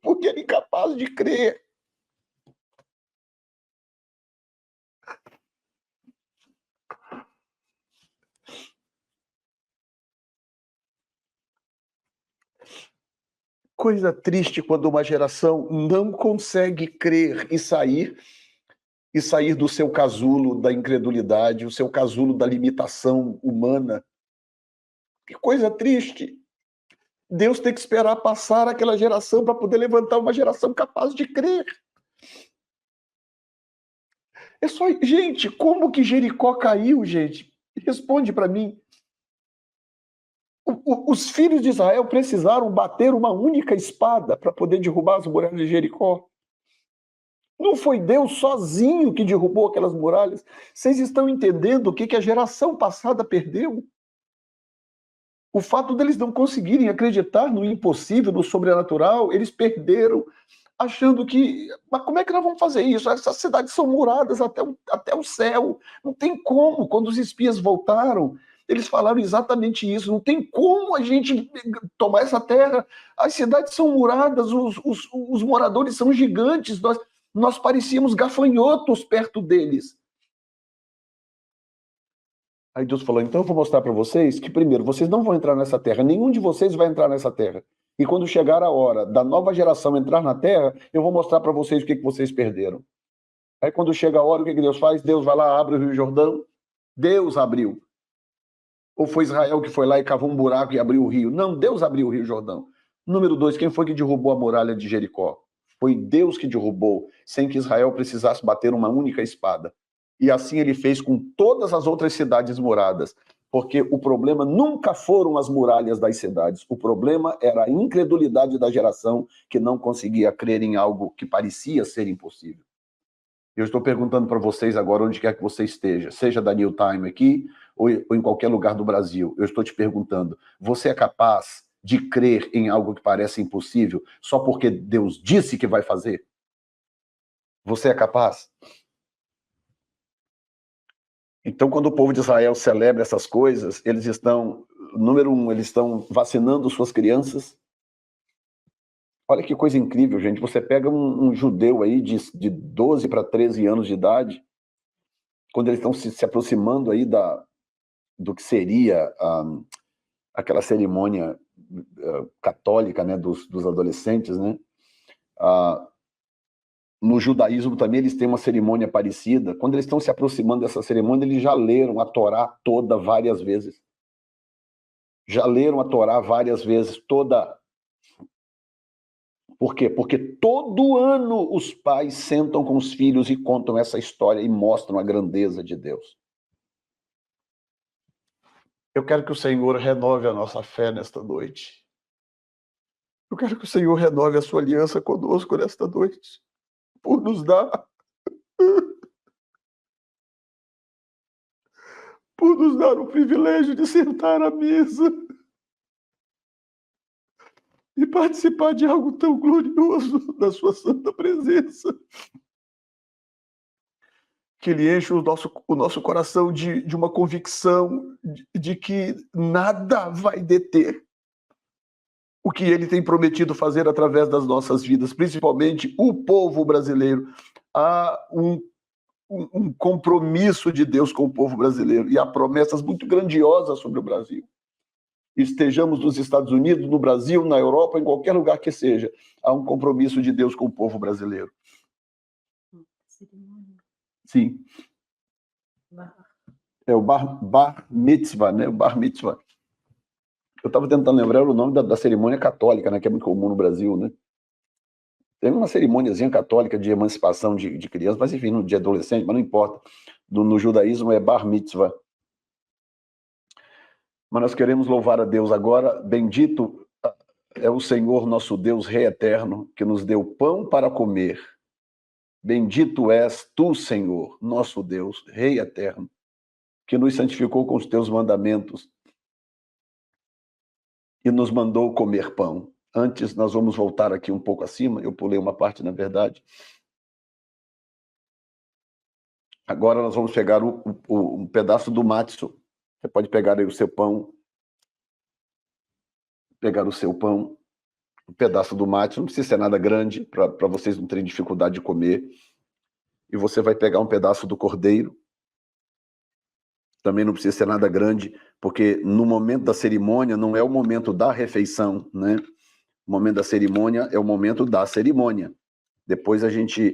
S1: Porque é incapaz de crer. Coisa triste quando uma geração não consegue crer e sair do seu casulo da incredulidade, o seu casulo da limitação humana. Que coisa triste. Deus tem que esperar passar aquela geração para poder levantar uma geração capaz de crer. É só, gente, como que Jericó caiu, gente? Responde para mim. Os filhos de Israel precisaram bater uma única espada para poder derrubar as muralhas de Jericó. Não foi Deus sozinho que derrubou aquelas muralhas. Vocês estão entendendo o que a geração passada perdeu? O fato deles não conseguirem acreditar no impossível, no sobrenatural, eles perderam, achando que... Mas como é que nós vamos fazer isso? Essas cidades são muradas até o céu. Não tem como. Quando os espias voltaram, eles falaram exatamente isso. Não tem como a gente tomar essa terra. As cidades são muradas, os moradores são gigantes. Nós parecíamos gafanhotos perto deles. Aí Deus falou, então eu vou mostrar para vocês que, primeiro, vocês não vão entrar nessa terra, nenhum de vocês vai entrar nessa terra. E quando chegar a hora da nova geração entrar na terra, eu vou mostrar para vocês o que vocês perderam. Aí quando chega a hora, o que Deus faz? Deus vai lá, abre o Rio Jordão. Deus abriu. Ou foi Israel que foi lá e cavou um buraco e abriu o rio? Não, Deus abriu o Rio Jordão. Número 2, quem foi que derrubou a muralha de Jericó? Foi Deus que derrubou, sem que Israel precisasse bater uma única espada. E assim ele fez com todas as outras cidades muradas, porque o problema nunca foram as muralhas das cidades, o problema era a incredulidade da geração que não conseguia crer em algo que parecia ser impossível. Eu estou perguntando para vocês agora, onde quer que você esteja, seja da New Time aqui ou em qualquer lugar do Brasil, eu estou te perguntando, você é capaz de crer em algo que parece impossível só porque Deus disse que vai fazer? Você é capaz? Então, quando o povo de Israel celebra essas coisas, eles estão, número 1, eles estão vacinando suas crianças. Olha que coisa incrível, gente. Você pega um judeu aí de 12 para 13 anos de idade, quando eles estão se aproximando aí do que seria aquela cerimônia católica, né, dos adolescentes, né? No judaísmo também eles têm uma cerimônia parecida. Quando eles estão se aproximando dessa cerimônia, eles já leram a Torá toda várias vezes. Já leram a Torá várias vezes, toda. Por quê? Porque todo ano os pais sentam com os filhos e contam essa história e mostram a grandeza de Deus. Eu quero que o Senhor renove a nossa fé nesta noite. Eu quero que o Senhor renove a sua aliança conosco nesta noite, por nos dar o privilégio de sentar à mesa e participar de algo tão glorioso da sua santa presença, que Ele enche o nosso coração de uma convicção de que nada vai deter o que Ele tem prometido fazer através das nossas vidas, principalmente o povo brasileiro. Há um compromisso de Deus com o povo brasileiro e há promessas muito grandiosas sobre o Brasil. Estejamos nos Estados Unidos, no Brasil, na Europa, em qualquer lugar que seja, há um compromisso de Deus com o povo brasileiro. Sim. É o bar mitzvah, né? O bar mitzvah. Eu estava tentando lembrar o nome da cerimônia católica, né? Que é muito comum no Brasil, né? Tem uma cerimôniazinha católica de emancipação de crianças, mas enfim, de adolescente, mas não importa. No judaísmo é bar mitzvah. Mas nós queremos louvar a Deus agora. Bendito é o Senhor, nosso Deus, Rei eterno, que nos deu pão para comer. Bendito és tu, Senhor, nosso Deus, Rei eterno, que nos santificou com os teus mandamentos e nos mandou comer pão. Antes, nós vamos voltar aqui um pouco acima. Eu pulei uma parte, na verdade. Agora nós vamos pegar um pedaço do matzo. Você pode pegar aí o seu pão. Pegar o seu pão. Um pedaço do matzo. Não precisa ser nada grande, para vocês não terem dificuldade de comer. E você vai pegar um pedaço do cordeiro. Também não precisa ser nada grande, porque no momento da cerimônia não é o momento da refeição, né? O momento da cerimônia é o momento da cerimônia. Depois a gente,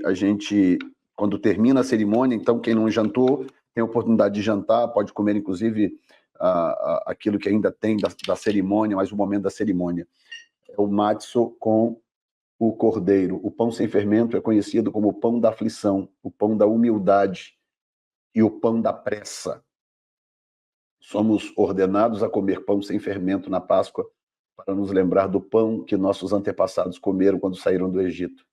S1: quando termina a cerimônia, então quem não jantou tem a oportunidade de jantar, pode comer inclusive aquilo que ainda tem da cerimônia, mas o momento da cerimônia. É o matzo com o cordeiro. O pão sem fermento é conhecido como o pão da aflição, o pão da humildade e o pão da pressa. Somos ordenados a comer pão sem fermento na Páscoa para nos lembrar do pão que nossos antepassados comeram quando saíram do Egito.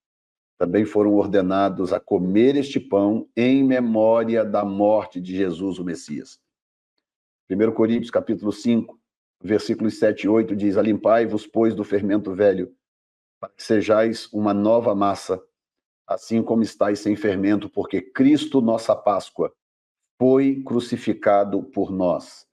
S1: Também foram ordenados a comer este pão em memória da morte de Jesus, o Messias. 1 Coríntios, capítulo 5, versículos 7 e 8, diz: Alimpai-vos, pois, do fermento velho, para que sejais uma nova massa, assim como estáis sem fermento, porque Cristo, nossa Páscoa, foi crucificado por nós.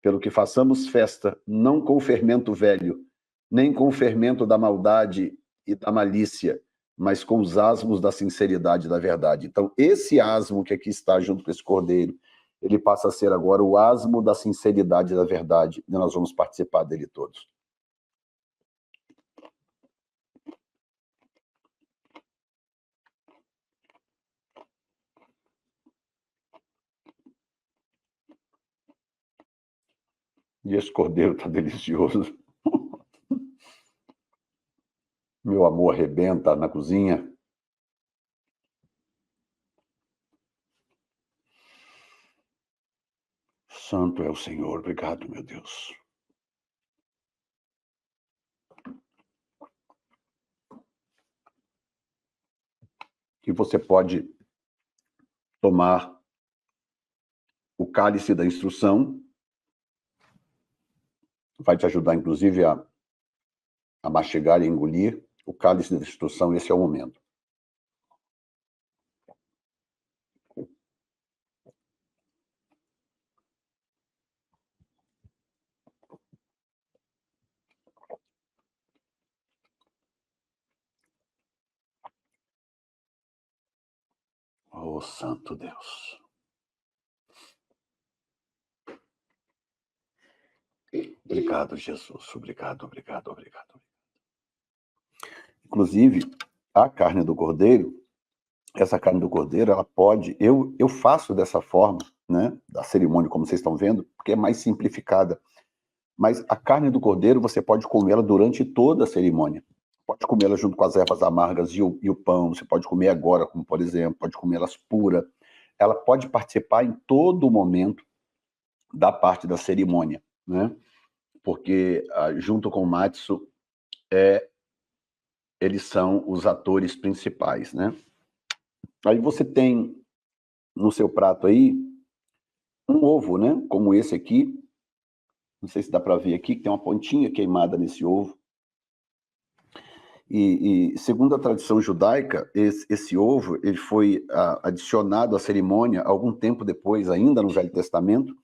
S1: Pelo que façamos festa, não com o fermento velho, nem com o fermento da maldade e da malícia, mas com os asmos da sinceridade e da verdade. Então, esse asmo que aqui está junto com esse cordeiro, ele passa a ser agora o asmo da sinceridade e da verdade, e nós vamos participar dele todos. E esse cordeiro está delicioso. Meu amor arrebenta na cozinha. Santo é o Senhor. Obrigado, meu Deus. E você pode tomar o cálice da instrução. Vai te ajudar, inclusive, a mastigar e engolir. O cálice da instrução, esse é o momento. Oh, santo Deus. Obrigado, Jesus. Obrigado, obrigado, obrigado. Inclusive, a carne do cordeiro, essa carne do cordeiro, ela pode... Eu faço dessa forma, né, da cerimônia, como vocês estão vendo, porque é mais simplificada. Mas a carne do cordeiro, você pode comê-la durante toda a cerimônia. Pode comê-la junto com as ervas amargas e o pão. Você pode comer agora, como por exemplo, pode comê-las pura. Ela pode participar em todo momento da parte da cerimônia, né? Porque junto com o matzo, eles são os atores principais, né? Aí você tem no seu prato aí um ovo, né? Como esse aqui. Não sei se dá para ver aqui, que tem uma pontinha queimada nesse ovo. E segundo a tradição judaica, esse ovo ele foi adicionado à cerimônia algum tempo depois, ainda no Velho Testamento.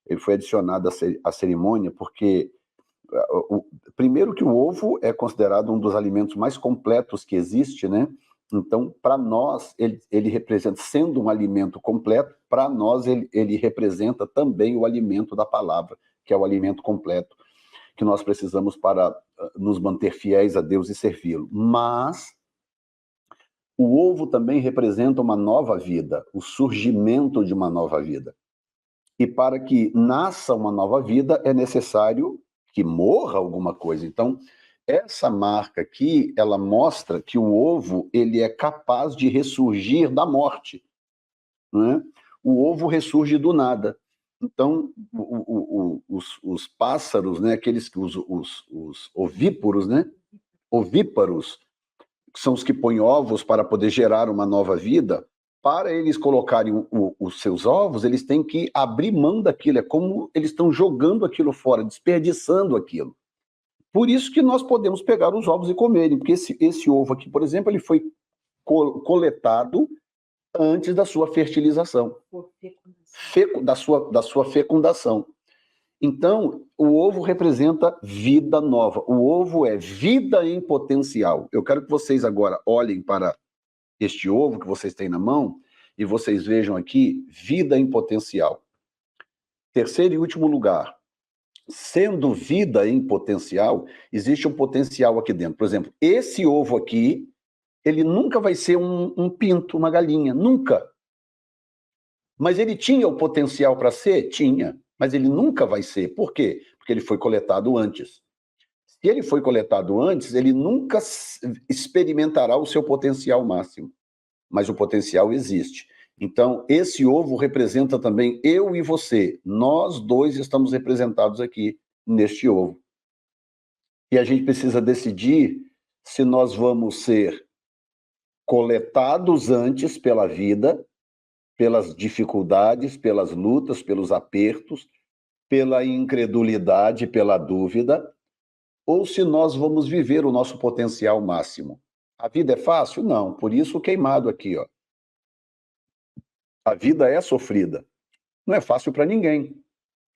S1: Ele foi adicionado à cerimônia porque, primeiro que o ovo é considerado um dos alimentos mais completos que existe, né? Então, para nós, ele representa, sendo um alimento completo, para nós ele representa também o alimento da palavra, que é o alimento completo, que nós precisamos para nos manter fiéis a Deus e servi-lo. Mas o ovo também representa uma nova vida, o surgimento de uma nova vida. E para que nasça uma nova vida, é necessário que morra alguma coisa. Então, essa marca aqui, ela mostra que o ovo ele é capaz de ressurgir da morte, né? O ovo ressurge do nada. Então, os pássaros, né, os ovíparos, né, ovíparos, que são os que põem ovos para poder gerar uma nova vida, para eles colocarem os seus ovos, eles têm que abrir mão daquilo, é como eles estão jogando aquilo fora, desperdiçando aquilo. Por isso que nós podemos pegar os ovos e comerem, porque esse ovo aqui, por exemplo, ele foi coletado antes da sua fertilização, da sua fecundação. Então, o ovo representa vida nova. O ovo é vida em potencial. Eu quero que vocês agora olhem para este ovo que vocês têm na mão e vocês vejam aqui vida em potencial. Terceiro e último lugar, sendo vida em potencial, existe um potencial aqui dentro. Por exemplo, esse ovo aqui, ele nunca vai ser um pinto, uma galinha, nunca. Mas ele tinha o potencial para ser? Tinha. mas ele nunca vai ser. Por quê? Porque ele foi coletado antes. Se ele foi coletado antes, ele nunca experimentará o seu potencial máximo, mas o potencial existe. Então, esse ovo representa também eu e você. Nós dois estamos representados aqui neste ovo. E a gente precisa decidir se nós vamos ser coletados antes pela vida, pelas dificuldades, pelas lutas, pelos apertos, pela incredulidade, pela dúvida, ou se nós vamos viver o nosso potencial máximo. A vida é fácil? Não, por isso queimado aqui, ó. A vida é sofrida. Não é fácil para ninguém.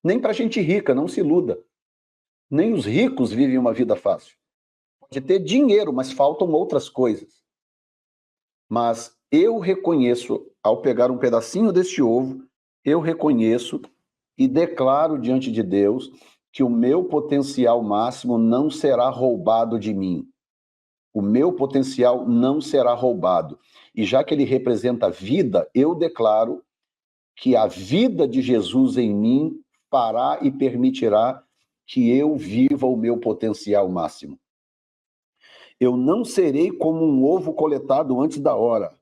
S1: Nem para gente rica, não se iluda. Nem os ricos vivem uma vida fácil. Pode ter dinheiro, mas faltam outras coisas. Mas eu reconheço, ao pegar um pedacinho deste ovo, eu reconheço e declaro diante de Deus que o meu potencial máximo não será roubado de mim. O meu potencial não será roubado. E já que ele representa a vida, eu declaro que a vida de Jesus em mim fará e permitirá que eu viva o meu potencial máximo. Eu não serei como um ovo coletado antes da hora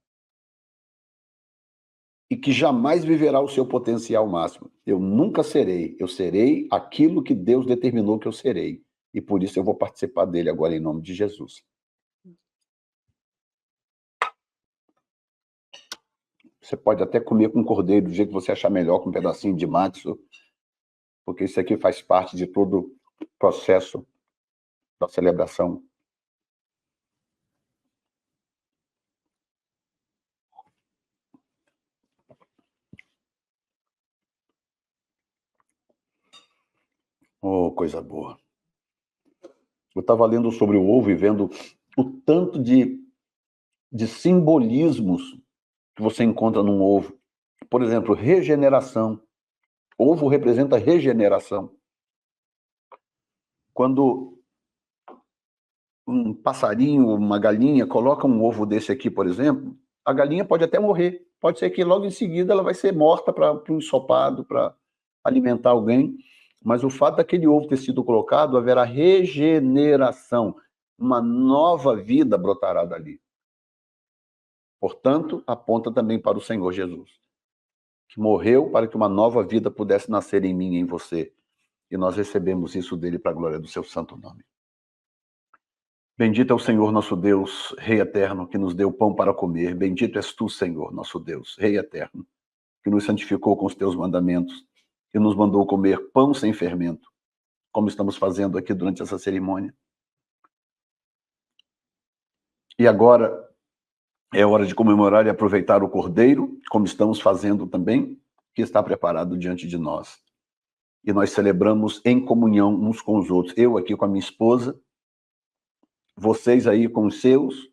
S1: e que jamais viverá o seu potencial máximo. Eu nunca serei. Eu serei aquilo que Deus determinou que eu serei. E por isso eu vou participar dele agora em nome de Jesus. Você pode até comer com cordeiro do jeito que você achar melhor, com um pedacinho de matzo, porque isso aqui faz parte de todo o processo da celebração. Oh, coisa boa. Eu estava lendo sobre o ovo e vendo o tanto de simbolismos que você encontra num ovo. Por exemplo, regeneração. Ovo representa regeneração. Quando um passarinho, uma galinha, coloca um ovo desse aqui, por exemplo, a galinha pode até morrer. Pode ser que logo em seguida ela vai ser morta para um ensopado, para alimentar alguém. Mas o fato daquele ovo ter sido colocado, haverá regeneração. Uma nova vida brotará dali. Portanto, aponta também para o Senhor Jesus, que morreu para que uma nova vida pudesse nascer em mim e em você. E nós recebemos isso dele para a glória do seu santo nome. Bendito é o Senhor nosso Deus, Rei eterno, que nos deu pão para comer. Bendito és tu, Senhor, nosso Deus, Rei eterno, que nos santificou com os teus mandamentos e nos mandou comer pão sem fermento, como estamos fazendo aqui durante essa cerimônia. E agora é hora de comemorar e aproveitar o Cordeiro, como estamos fazendo também, que está preparado diante de nós. E nós celebramos em comunhão uns com os outros. Eu aqui com a minha esposa, vocês aí com os seus,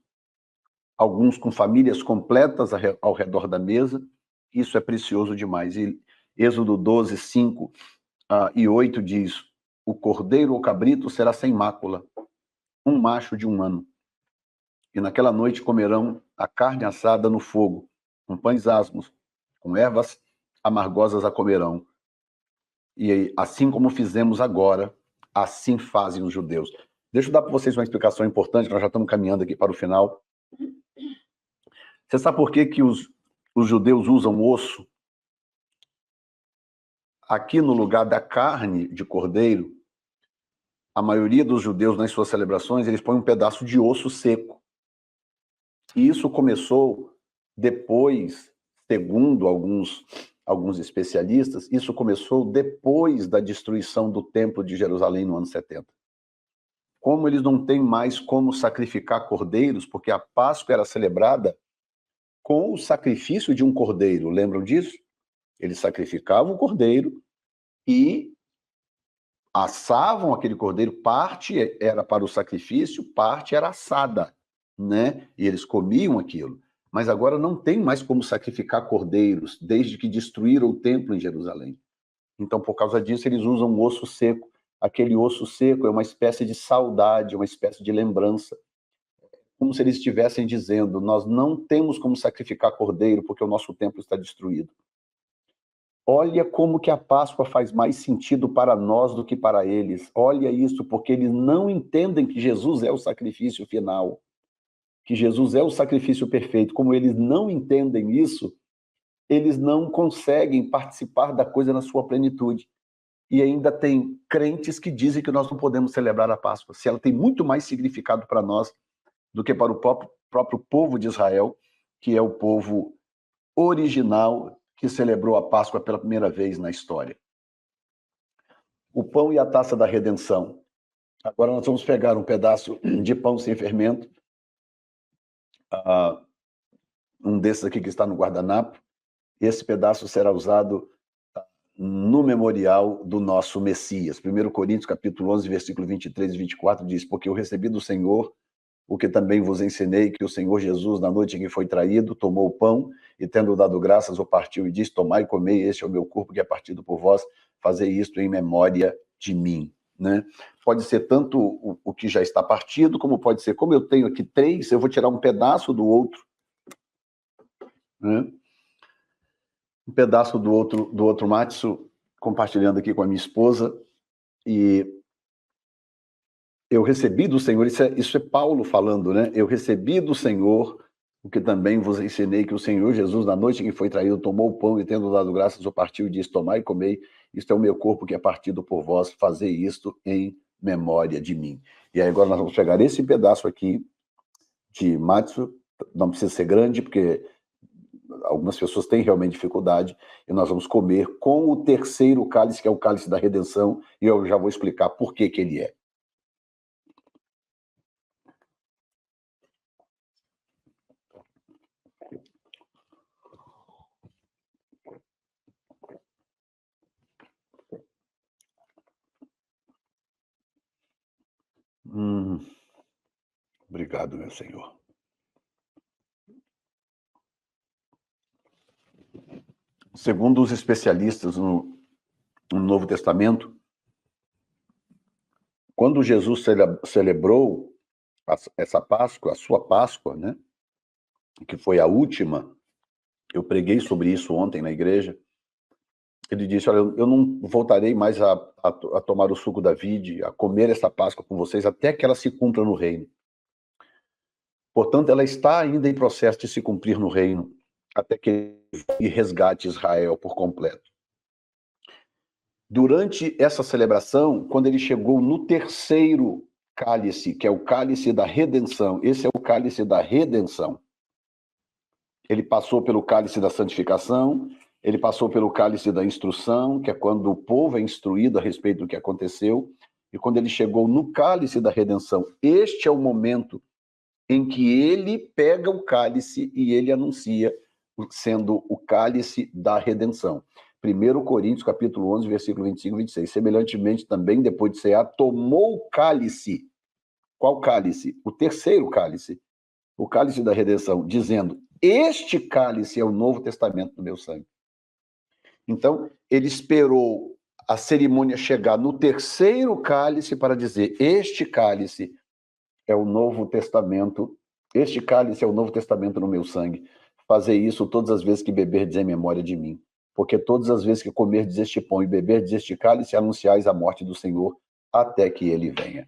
S1: alguns com famílias completas ao redor da mesa. Isso é precioso demais. E Êxodo 12, 5 e 8 diz: o cordeiro ou cabrito será sem mácula, um macho de 1 ano. E naquela noite comerão a carne assada no fogo, com pães asmos, com ervas amargosas a comerão. E assim como fizemos agora, assim fazem os judeus. Deixa eu dar para vocês uma explicação importante, nós já estamos caminhando aqui para o final. Você sabe por que os judeus usam osso aqui no lugar da carne de cordeiro? A maioria dos judeus, nas suas celebrações, eles põem um pedaço de osso seco. E isso começou depois, segundo alguns especialistas, isso começou depois da destruição do Templo de Jerusalém no ano 70. Como eles não têm mais como sacrificar cordeiros, porque a Páscoa era celebrada com o sacrifício de um cordeiro, lembram disso? Eles sacrificavam o cordeiro e assavam aquele cordeiro, parte era para o sacrifício, parte era assada, né? E eles comiam aquilo. Mas agora não tem mais como sacrificar cordeiros, desde que destruíram o templo em Jerusalém. Então, por causa disso, eles usam o osso seco. Aquele osso seco é uma espécie de saudade, uma espécie de lembrança. Como se eles estivessem dizendo: nós não temos como sacrificar cordeiro porque o nosso templo está destruído. Olha como que a Páscoa faz mais sentido para nós do que para eles. Olha isso, porque eles não entendem que Jesus é o sacrifício final, que Jesus é o sacrifício perfeito. Como eles não entendem isso, eles não conseguem participar da coisa na sua plenitude. E ainda tem crentes que dizem que nós não podemos celebrar a Páscoa, se ela tem muito mais significado para nós do que para o próprio povo de Israel, que é o povo original que celebrou a Páscoa pela primeira vez na história. O pão e a taça da redenção. Agora nós vamos pegar um pedaço de pão sem fermento, um desses aqui que está no guardanapo. Esse pedaço será usado no memorial do nosso Messias. 1 Coríntios, capítulo 11, versículo 23 e 24, diz: porque eu recebi do Senhor o que também vos ensinei, que o Senhor Jesus, na noite em que foi traído, tomou o pão e, tendo dado graças, o partiu e disse: tomai e comei, este é o meu corpo que é partido por vós, fazei isto em memória de mim. Né? Pode ser tanto o que já está partido, como pode ser, como eu tenho aqui 3, eu vou tirar um pedaço do outro, né? Um pedaço do outro matzo, compartilhando aqui com a minha esposa, e eu recebi do Senhor, isso é Paulo falando, né? Eu recebi do Senhor o que também vos ensinei, que o Senhor Jesus, na noite em que foi traído, tomou o pão e, tendo dado graças, o partiu e disse: tomai e comei, isto é o meu corpo que é partido por vós, fazei isto em memória de mim. E aí agora nós vamos pegar esse pedaço aqui de matzo, não precisa ser grande, porque algumas pessoas têm realmente dificuldade, e nós vamos comer com o terceiro cálice, que é o cálice da redenção, e eu já vou explicar por que ele é. Obrigado, meu Senhor. Segundo os especialistas no Novo Testamento, quando Jesus celebrou essa Páscoa, a sua Páscoa, né, que foi a última, eu preguei sobre isso ontem na igreja, ele disse: olha, eu não voltarei mais a tomar o suco da vide, a comer essa Páscoa com vocês, até que ela se cumpra no reino. Portanto, ela está ainda em processo de se cumprir no reino, até que ele resgate Israel por completo. Durante essa celebração, quando ele chegou no terceiro cálice, que é o cálice da redenção, esse é o cálice da redenção. Ele passou pelo cálice da santificação, ele passou pelo cálice da instrução, que é quando o povo é instruído a respeito do que aconteceu, e quando ele chegou no cálice da redenção, este é o momento em que ele pega o cálice e ele anuncia, sendo o cálice da redenção. 1 Coríntios, capítulo 11, versículo 25 e 26. Semelhantemente, também, depois de cear, tomou o cálice. Qual cálice? O terceiro cálice. O cálice da redenção, dizendo: este cálice é o Novo Testamento do meu sangue. Então, ele esperou a cerimônia chegar no terceiro cálice para dizer: este cálice é o Novo Testamento, este cálice é o Novo Testamento no meu sangue. Fazer isso todas as vezes que beberdes em memória de mim. Porque todas as vezes que comerdes este pão e beberdes este cálice, anunciais a morte do Senhor até que ele venha.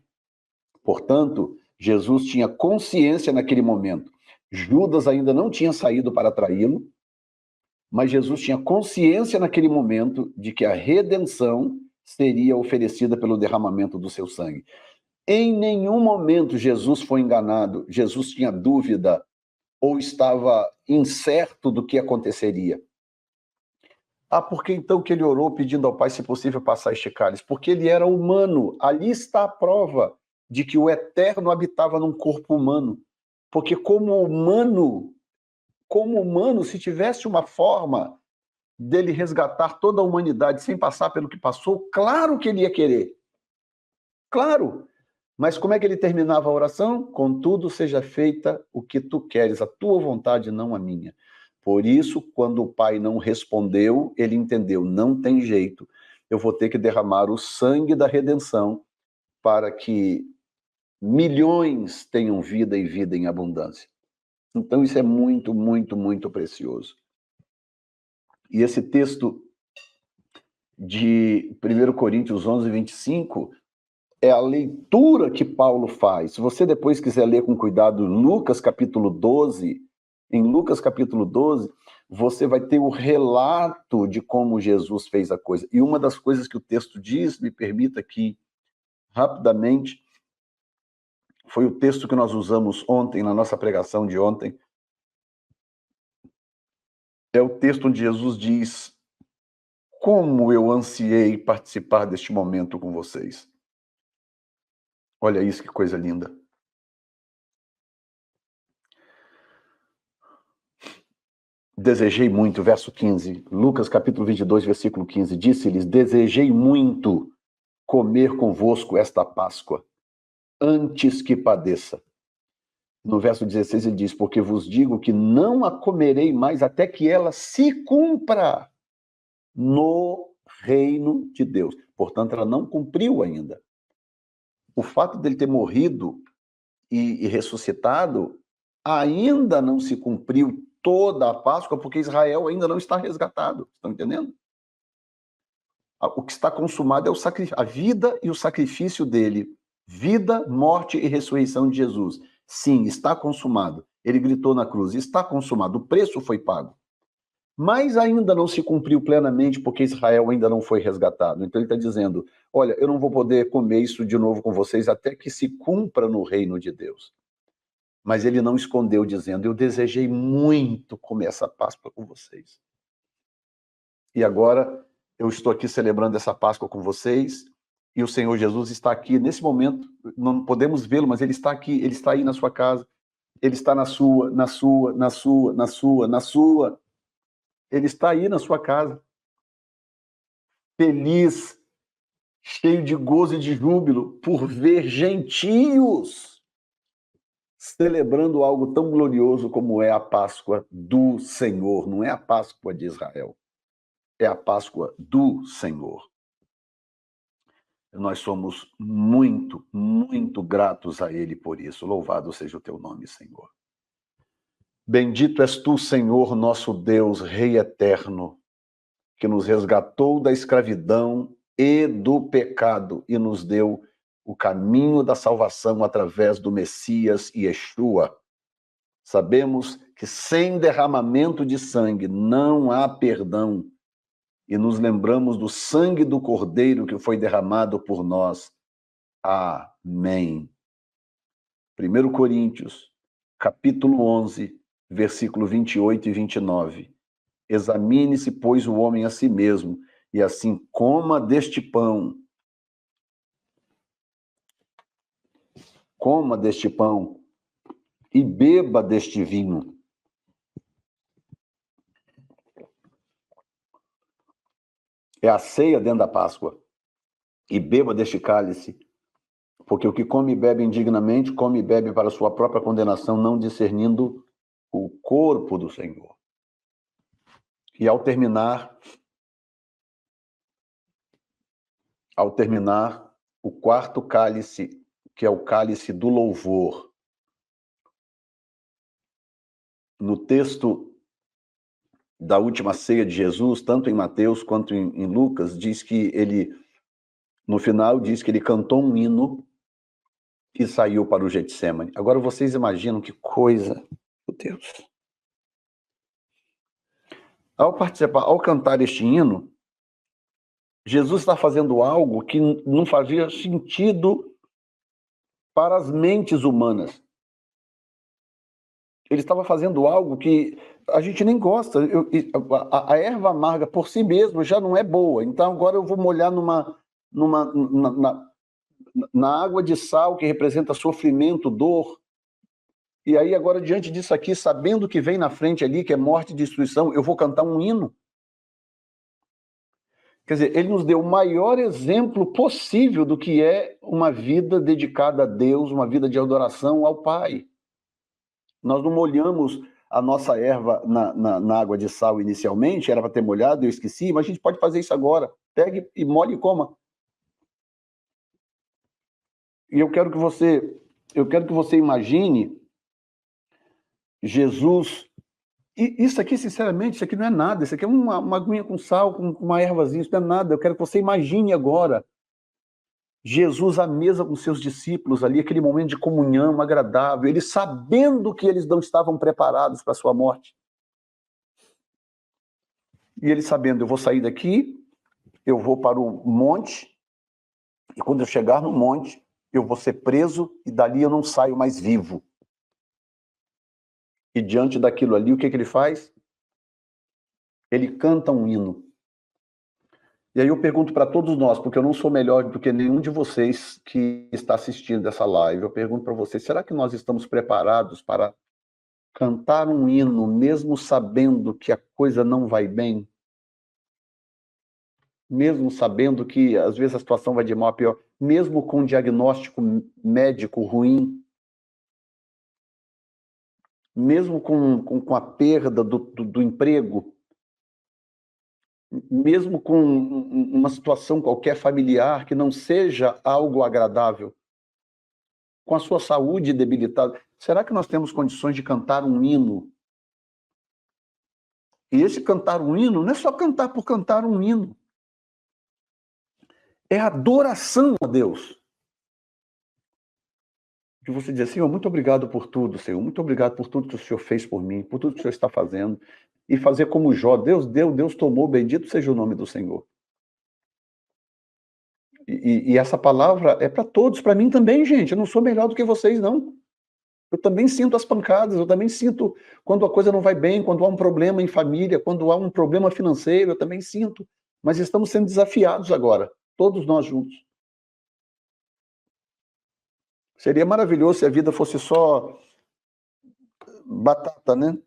S1: Portanto, Jesus tinha consciência naquele momento. Judas ainda não tinha saído para traí-lo, mas Jesus tinha consciência naquele momento de que a redenção seria oferecida pelo derramamento do seu sangue. Em nenhum momento Jesus foi enganado, Jesus tinha dúvida ou estava incerto do que aconteceria. Por que então que ele orou pedindo ao Pai, se possível, passar este cálice? Porque ele era humano. Ali está a prova de que o Eterno habitava num corpo humano. Porque como humano, se tivesse uma forma dele resgatar toda a humanidade sem passar pelo que passou, claro que ele ia querer. Claro. Mas como é que ele terminava a oração? Contudo, seja feita o que tu queres, a tua vontade, não a minha. Por isso, quando o pai não respondeu, ele entendeu: não tem jeito, eu vou ter que derramar o sangue da redenção para que milhões tenham vida e vida em abundância. Então isso é muito, muito, muito precioso. E esse texto de 1 Coríntios 11, 25, é a leitura que Paulo faz. Se você depois quiser ler com cuidado Lucas capítulo 12, em Lucas capítulo 12, você vai ter o relato de como Jesus fez a coisa. E uma das coisas que o texto diz, me permita aqui rapidamente, foi o texto que nós usamos ontem, na nossa pregação de ontem. É o texto onde Jesus diz: como eu ansiei participar deste momento com vocês. Olha isso, que coisa linda. Desejei muito, verso 15, Lucas capítulo 22, versículo 15, disse-lhes: desejei muito comer convosco esta Páscoa, antes que padeça. No verso 16 ele diz: porque vos digo que não a comerei mais até que ela se cumpra no reino de Deus. Portanto, ela não cumpriu ainda. O fato dele ter morrido e ressuscitado ainda não se cumpriu toda a Páscoa, porque Israel ainda não está resgatado. Estão entendendo? O que está consumado é a vida e o sacrifício dele. Vida, morte e ressurreição de Jesus. Sim, está consumado. Ele gritou na cruz: está consumado. O preço foi pago. Mas ainda não se cumpriu plenamente, porque Israel ainda não foi resgatado. Então ele está dizendo: olha, eu não vou poder comer isso de novo com vocês até que se cumpra no reino de Deus. Mas ele não escondeu, dizendo: eu desejei muito comer essa Páscoa com vocês. E agora eu estou aqui celebrando essa Páscoa com vocês, e o Senhor Jesus está aqui nesse momento. Não podemos vê-lo, mas ele está aqui, ele está aí na sua casa, ele está na sua, na sua, na sua, na sua, na sua. Ele está aí na sua casa, feliz, cheio de gozo e de júbilo por ver gentios celebrando algo tão glorioso como é a Páscoa do Senhor. Não é a Páscoa de Israel, é a Páscoa do Senhor. Nós somos muito, muito gratos a Ele por isso. Louvado seja o teu nome, Senhor. Bendito és tu, Senhor, nosso Deus, Rei eterno, que nos resgatou da escravidão e do pecado e nos deu o caminho da salvação através do Messias Yeshua. Sabemos que sem derramamento de sangue não há perdão, e nos lembramos do sangue do Cordeiro que foi derramado por nós. Amém. 1 Coríntios, capítulo 11, versículo 28 e 29. Examine-se, pois, o homem a si mesmo, e assim coma deste pão e beba deste vinho. É a ceia dentro da Páscoa. E beba deste cálice, porque o que come e bebe indignamente, come e bebe para sua própria condenação, não discernindo o corpo do Senhor. E ao terminar o quarto cálice, que é o cálice do louvor. No texto da última ceia de Jesus, tanto em Mateus quanto em Lucas, diz que ele, no final, diz que ele cantou um hino e saiu para o Getsemane. Agora vocês imaginam que coisa, meu Deus. Ao cantar este hino, Jesus está fazendo algo que não fazia sentido para as mentes humanas. Ele estava fazendo algo que a gente nem gosta. A erva amarga por si mesma já não é boa. Então agora eu vou molhar na água de sal, que representa sofrimento, dor. E aí agora, diante disso aqui, sabendo que vem na frente ali, que é morte e destruição, eu vou cantar um hino. Quer dizer, ele nos deu o maior exemplo possível do que é uma vida dedicada a Deus, uma vida de adoração ao Pai. Nós não molhamos a nossa erva na água de sal inicialmente, era para ter molhado, eu esqueci, mas a gente pode fazer isso agora. Pegue e molhe e coma. E eu quero que você imagine Jesus E isso aqui, sinceramente, isso aqui não é nada. Isso aqui é uma aguinha com sal, com uma ervazinha, isso não é nada. Eu quero que você imagine agora Jesus à mesa com seus discípulos ali, aquele momento de comunhão agradável, eles sabendo que eles não estavam preparados para a sua morte. E eles sabendo, eu vou sair daqui, eu vou para o monte, e quando eu chegar no monte, eu vou ser preso e dali eu não saio mais vivo. E diante daquilo ali, o que ele faz? Ele canta um hino. E aí eu pergunto para todos nós, porque eu não sou melhor do que nenhum de vocês que está assistindo essa live, eu pergunto para vocês, será que nós estamos preparados para cantar um hino, mesmo sabendo que a coisa não vai bem? Mesmo sabendo que às vezes a situação vai de mal a pior, mesmo com um diagnóstico médico ruim, mesmo com a perda do emprego, mesmo com uma situação qualquer familiar que não seja algo agradável, com a sua saúde debilitada, será que nós temos condições de cantar um hino? E esse cantar um hino não é só cantar por cantar um hino, é adoração a Deus. De você dizer, Senhor, muito obrigado por tudo, Senhor, muito obrigado por tudo que o Senhor fez por mim, por tudo que o Senhor está fazendo, e fazer como Jó, Deus deu, Deus tomou, bendito seja o nome do Senhor. E essa palavra é para todos, para mim também, gente, eu não sou melhor do que vocês, não. Eu também sinto as pancadas, eu também sinto quando a coisa não vai bem, quando há um problema em família, quando há um problema financeiro, eu também sinto. Mas estamos sendo desafiados agora, todos nós juntos. Seria maravilhoso se a vida fosse só batata, né?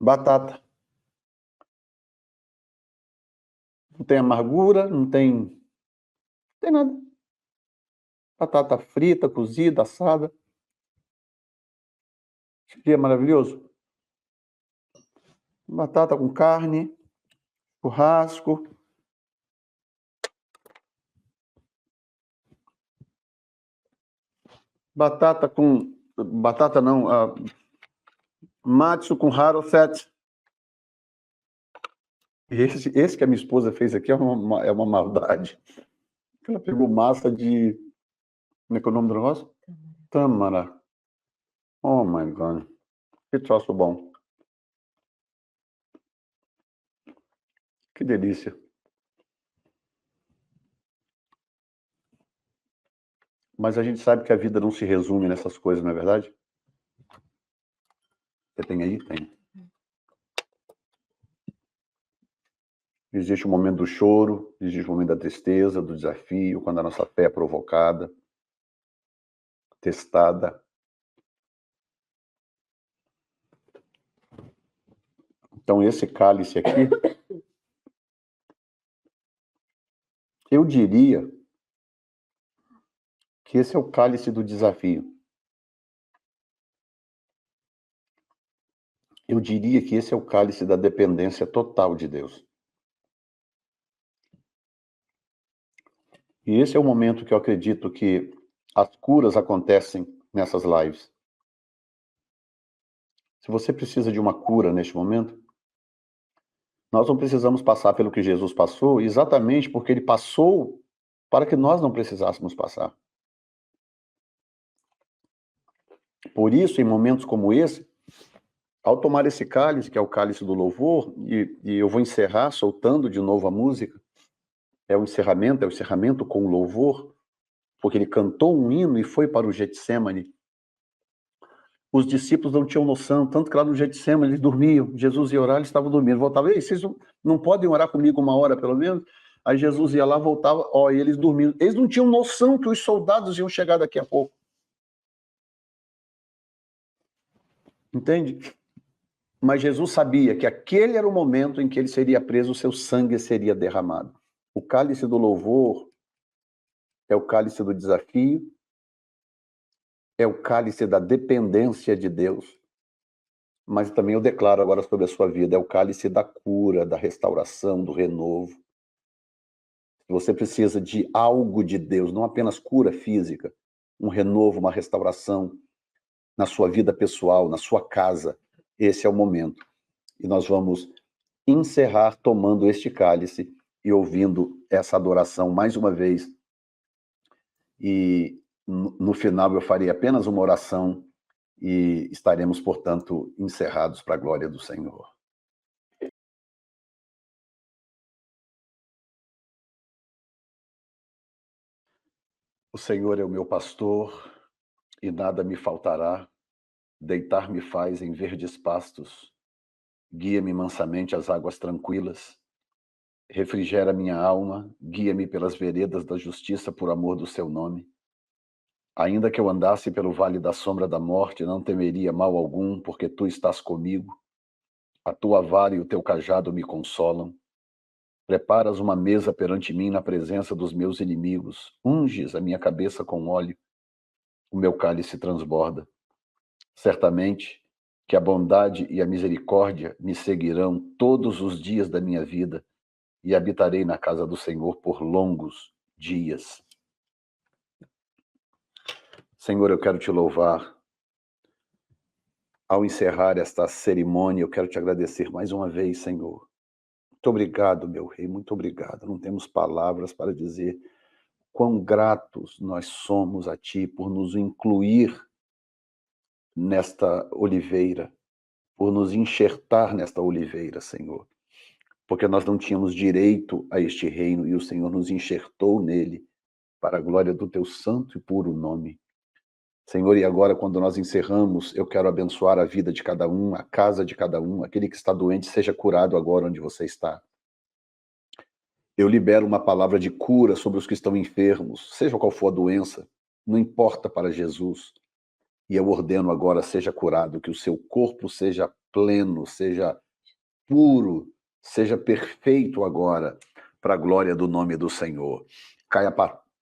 S1: Batata. Não tem amargura, não tem nada. Batata frita, cozida, assada. Seria maravilhoso. Batata com carne, churrasco. Batata não, matsu com haroset. Esse que a minha esposa fez aqui é uma maldade. Ela pegou massa de... Como é que é o nome do negócio? Tâmara. Oh, my God. Que troço bom. Que delícia. Mas a gente sabe que a vida não se resume nessas coisas, não é verdade? Você tem aí? Tem. Existe o momento do choro, existe o momento da tristeza, do desafio, quando a nossa fé é provocada, testada. Então, esse cálice aqui, eu diria que esse é o cálice do desafio. Eu diria que esse é o cálice da dependência total de Deus. E esse é o momento que eu acredito que as curas acontecem nessas lives. Se você precisa de uma cura neste momento, nós não precisamos passar pelo que Jesus passou, exatamente porque ele passou para que nós não precisássemos passar. Por isso, em momentos como esse, ao tomar esse cálice, que é o cálice do louvor, e eu vou encerrar soltando de novo a música, é o encerramento com louvor, porque ele cantou um hino e foi para o Getsemane. Os discípulos não tinham noção, tanto que lá no Getsemane eles dormiam, Jesus ia orar, eles estavam dormindo, voltava, ei, vocês não podem orar comigo uma hora pelo menos? Aí Jesus ia lá, voltava, e eles dormindo. Eles não tinham noção que os soldados iam chegar daqui a pouco. Entende? Mas Jesus sabia que aquele era o momento em que ele seria preso, o seu sangue seria derramado. O cálice do louvor é o cálice do desafio, é o cálice da dependência de Deus. Mas também eu declaro agora sobre a sua vida, é o cálice da cura, da restauração, do renovo. Você precisa de algo de Deus, não apenas cura física, um renovo, uma restauração na sua vida pessoal, na sua casa. esse é o momento. E nós vamos encerrar tomando este cálice e ouvindo essa adoração mais uma vez. E no final eu farei apenas uma oração e estaremos, portanto, encerrados para a glória do Senhor. O Senhor é o meu pastor e nada me faltará. Deitar-me faz em verdes pastos. Guia-me mansamente às águas tranquilas. Refrigera minha alma. Guia-me pelas veredas da justiça por amor do seu nome. Ainda que eu andasse pelo vale da sombra da morte, não temeria mal algum, porque tu estás comigo. A tua vara e o teu cajado me consolam. Preparas uma mesa perante mim na presença dos meus inimigos. Unges a minha cabeça com óleo. O meu cálice transborda. Certamente que a bondade e a misericórdia me seguirão todos os dias da minha vida e habitarei na casa do Senhor por longos dias. Senhor, eu quero te louvar. Ao encerrar esta cerimônia, eu quero te agradecer mais uma vez, Senhor. Muito obrigado, meu rei, muito obrigado. Não temos palavras para dizer quão gratos nós somos a ti por nos incluir nesta oliveira, por nos enxertar nesta oliveira, Senhor. Porque nós não tínhamos direito a este reino e o Senhor nos enxertou nele para a glória do teu santo e puro nome. Senhor, e agora quando nós encerramos, eu quero abençoar a vida de cada um, a casa de cada um, aquele que está doente seja curado agora onde você está. Eu libero uma palavra de cura sobre os que estão enfermos, seja qual for a doença, não importa para Jesus. E eu ordeno agora, seja curado, que o seu corpo seja pleno, seja puro, seja perfeito agora, para a glória do nome do Senhor. Caia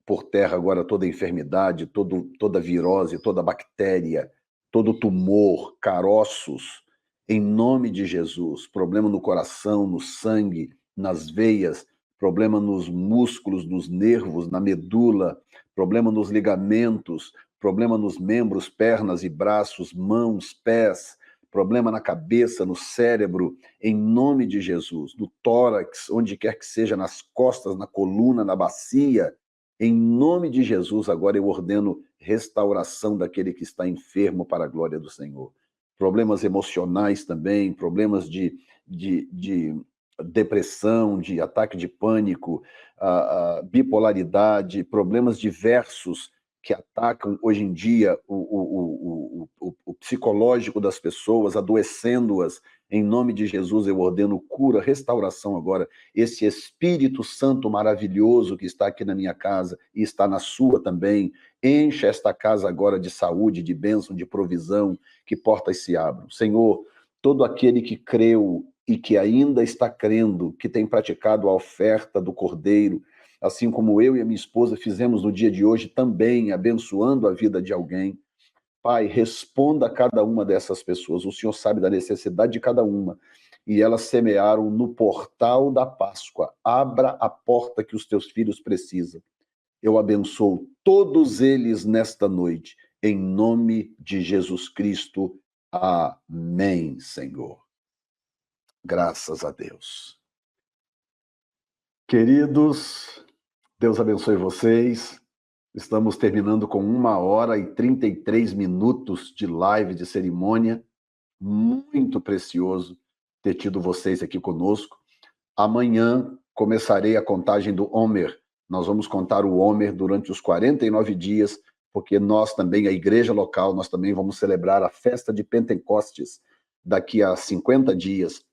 S1: por terra agora toda enfermidade, toda virose, toda bactéria, todo tumor, caroços, em nome de Jesus. Problema no coração, no sangue, nas veias, problema nos músculos, nos nervos, na medula, problema nos ligamentos, problema nos membros, pernas e braços, mãos, pés, problema na cabeça, no cérebro, em nome de Jesus, no tórax, onde quer que seja, nas costas, na coluna, na bacia, em nome de Jesus, agora eu ordeno restauração daquele que está enfermo para a glória do Senhor. Problemas emocionais também, problemas de depressão, de ataque de pânico, bipolaridade, problemas diversos que atacam hoje em dia o psicológico das pessoas, adoecendo-as. Em nome de Jesus, eu ordeno cura, restauração agora. Esse Espírito Santo maravilhoso que está aqui na minha casa e está na sua também, encha esta casa agora de saúde, de bênção, de provisão, que portas se abram. Senhor, todo aquele que creu e que ainda está crendo, que tem praticado a oferta do Cordeiro, assim como eu e a minha esposa fizemos no dia de hoje também, abençoando a vida de alguém. Pai, responda a cada uma dessas pessoas. O Senhor sabe da necessidade de cada uma. E elas semearam no portal da Páscoa. Abra a porta que os teus filhos precisam. Eu abençoo todos eles nesta noite, em nome de Jesus Cristo. Amém, Senhor. Graças a Deus. Queridos, Deus abençoe vocês. Estamos terminando com 1h33 de live de cerimônia. Muito precioso ter tido vocês aqui conosco. Amanhã começarei a contagem do Homer. Nós vamos contar o Homer durante os 49 dias, porque nós também, a igreja local, nós também vamos celebrar a festa de Pentecostes daqui a 50 dias.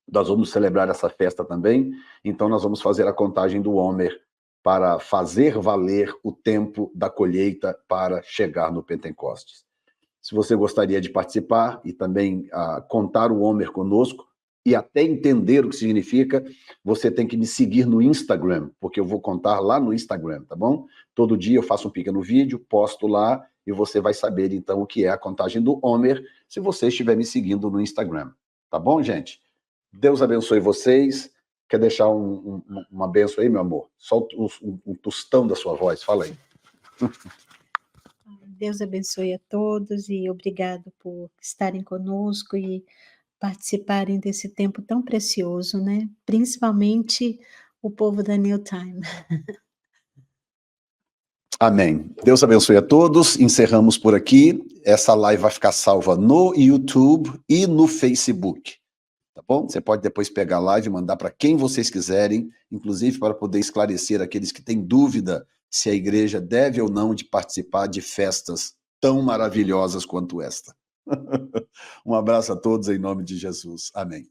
S1: Nós vamos celebrar essa festa também, então nós vamos fazer a contagem do Homer para fazer valer o tempo da colheita para chegar no Pentecostes. Se você gostaria de participar e também contar o Homer conosco e até entender o que significa, você tem que me seguir no Instagram, porque eu vou contar lá no Instagram, tá bom? Todo dia eu faço um pequeno vídeo, posto lá e você vai saber então o que é a contagem do Homer se você estiver me seguindo no Instagram. Tá bom, gente? Deus abençoe vocês. Quer deixar uma benção aí, meu amor? Solta um tostão da sua voz, fala aí.
S2: Deus abençoe a todos e obrigado por estarem conosco e participarem desse tempo tão precioso, né, principalmente o povo da New Time.
S1: Amém. Deus abençoe a todos. Encerramos por aqui. Essa live vai ficar salva no YouTube e no Facebook. Tá bom? Você pode depois pegar a live e mandar para quem vocês quiserem, inclusive para poder esclarecer aqueles que têm dúvida se a igreja deve ou não de participar de festas tão maravilhosas quanto esta. Um abraço a todos em nome de Jesus. Amém.